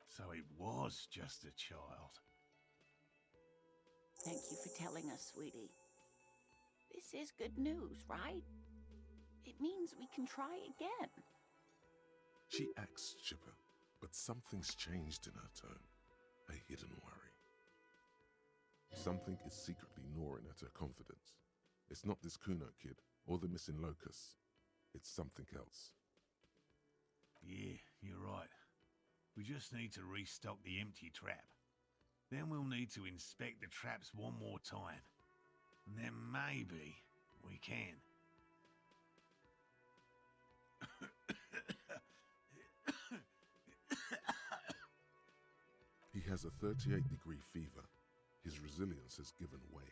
So it was just a child. Thank you for telling us, sweetie. This is good news, right? It means we can try again. She acts chipper, but something's changed in her tone. A hidden worry. Something is secretly gnawing at her confidence. It's not this Kuno kid or the missing locusts. It's something else. Yeah, you're right. We just need to restock the empty trap. Then we'll need to inspect the traps one more time. And then maybe we can. He has a 38-degree fever. His resilience has given way.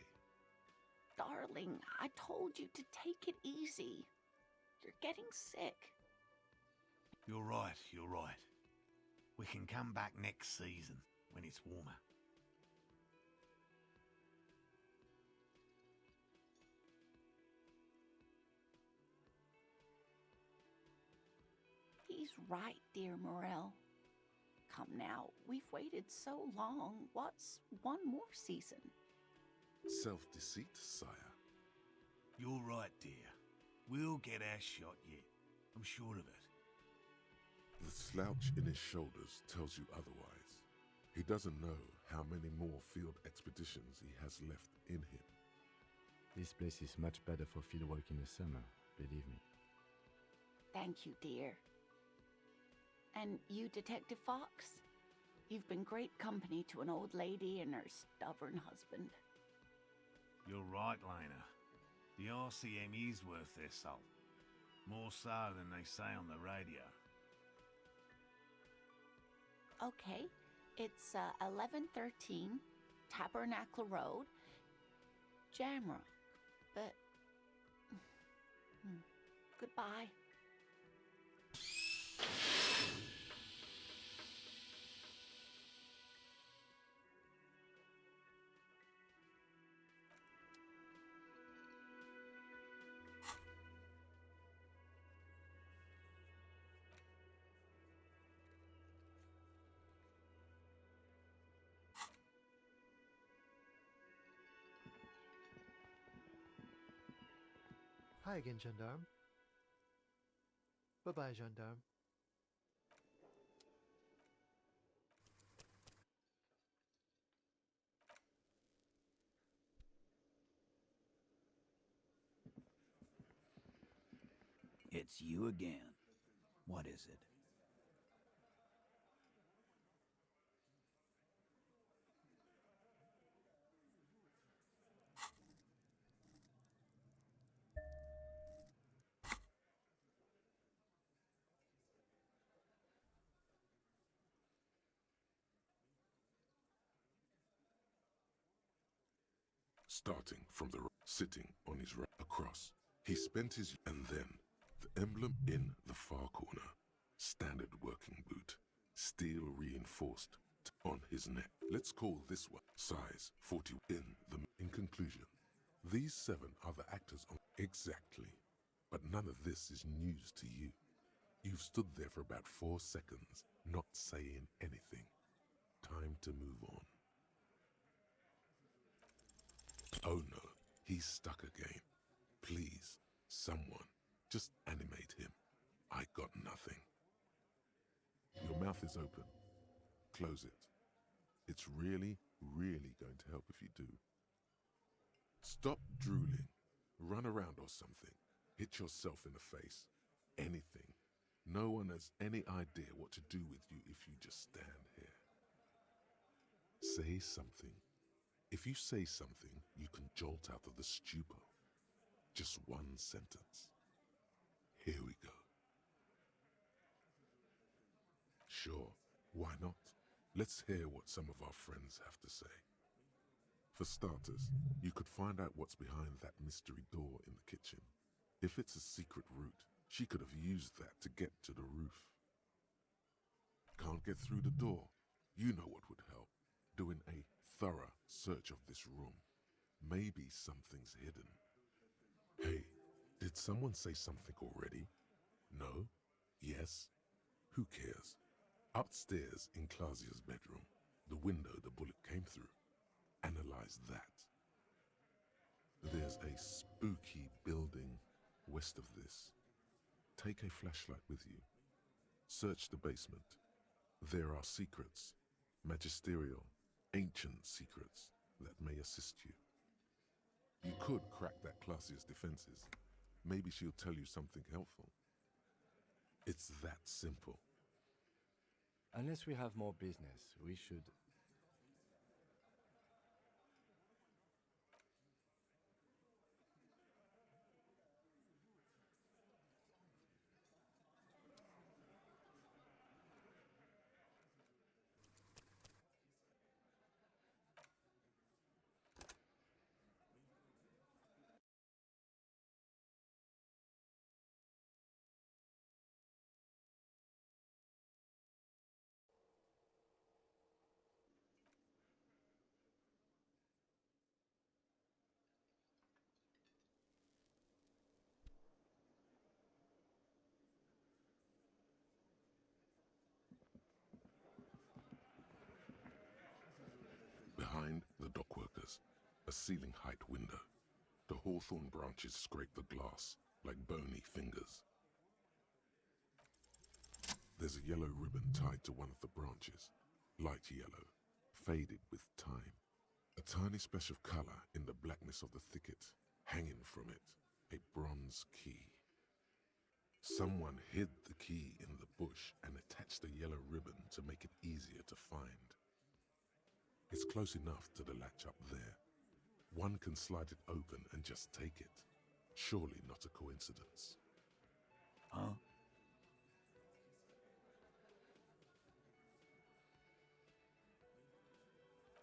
Darling, I told you to take it easy. You're getting sick. You're right, you're right. We can come back next season when it's warmer. He's right, dear Morel. Come now, we've waited so long. What's one more season? Self-deceit, sire. You're right, dear. We'll get our shot yet. I'm sure of it. The slouch in his shoulders tells you otherwise. He doesn't know how many more field expeditions he has left in him. This place is much better for fieldwork in the summer, believe me. Thank you, dear. And you, Detective Fox? You've been great company to an old lady and her stubborn husband. You're right, Lena. The RCM is worth their salt. More so than they say on the radio. Okay, it's 1113 Tabernacle Road, Jamrock. But goodbye. Hi again, gendarme. Bye-bye, gendarme. It's you again. What is it? Starting from the sitting on his right across, he spent his and then the emblem in the far corner, standard working boot, steel reinforced on his neck. Let's call this one size 40. In conclusion, these 7 are the actors on exactly, but none of this is news to you. You've stood there for about 4 seconds, not saying anything. Time to move on. Oh no, he's stuck again. Please, someone, just animate him. I got nothing. Your mouth is open. Close it. It's really, really going to help if you do. Stop drooling. Run around or something. Hit yourself in the face. Anything. No one has any idea what to do with you if you just stand here. Say something. If you say something, you can jolt out of the stupor. Just 1 sentence. Here we go. Sure, why not? Let's hear what some of our friends have to say. For starters, you could find out what's behind that mystery door in the kitchen. If it's a secret route, she could have used that to get to the roof. Can't get through the door? You know what would help. Doing a thorough search of this room. Maybe something's hidden. Hey, did someone say something already? No? Yes? Who cares? Upstairs in Classie's bedroom, the window the bullet came through. Analyze that. There's a spooky building west of this. Take a flashlight with you. Search the basement. There are secrets, magisterial, ancient secrets that may assist you. You could crack that Classie's defenses. Maybe she'll tell you something helpful. It's that simple. Unless we have more business, we should... Behind the dockworkers, a ceiling height window. The hawthorn branches scrape the glass like bony fingers. There's a yellow ribbon tied to one of the branches, light yellow, faded with time. A tiny splash of color in the blackness of the thicket, hanging from it, a bronze key. Someone hid the key in the bush and attached a yellow ribbon to make it easier to find. It's close enough to the latch up there. One can slide it open and just take it. Surely not a coincidence. Huh?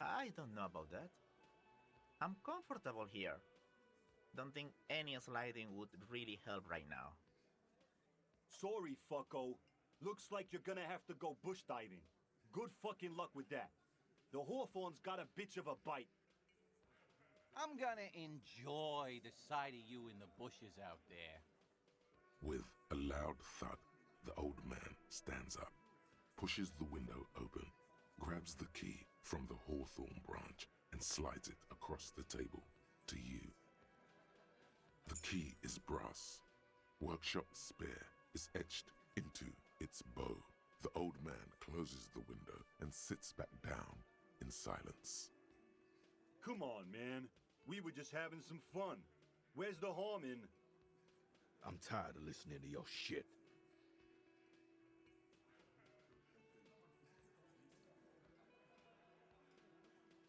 I don't know about that. I'm comfortable here. Don't think any sliding would really help right now. Sorry, fucko. Looks like you're gonna have to go bush diving. Good fucking luck with that. The hawthorn's got a bitch of a bite. I'm gonna enjoy the sight of you in the bushes out there. With a loud thud, the old man stands up, pushes the window open, grabs the key from the hawthorn branch and slides it across the table to you. The key is brass. Workshop spare is etched into its bow. The old man closes the window and sits back down in silence. Come on, man. We were just having some fun. Where's the harm in... I'm tired of listening to your shit.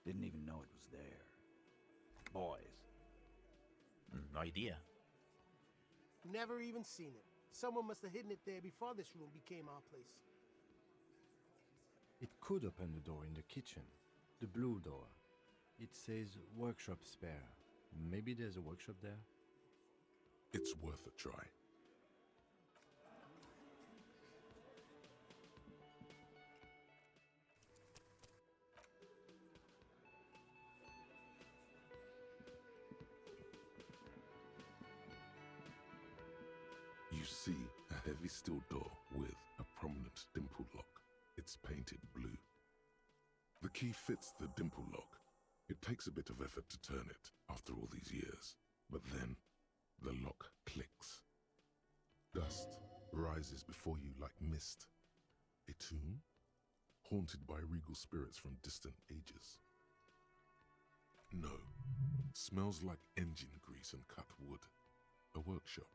Didn't even know it was there. Boys. No idea. Never even seen it. Someone must have hidden it there before this room became our place. It could open the door in the kitchen. The blue door. It says workshop spare. Maybe there's a workshop there? It's worth a try. You see a heavy steel door with a prominent dimple lock. It's painted blue. The key fits the dimple lock. It takes a bit of effort to turn it after all these years, but then the lock clicks. Dust rises before you like mist. A tomb haunted by regal spirits from distant ages. No, smells like engine grease and cut wood. A workshop.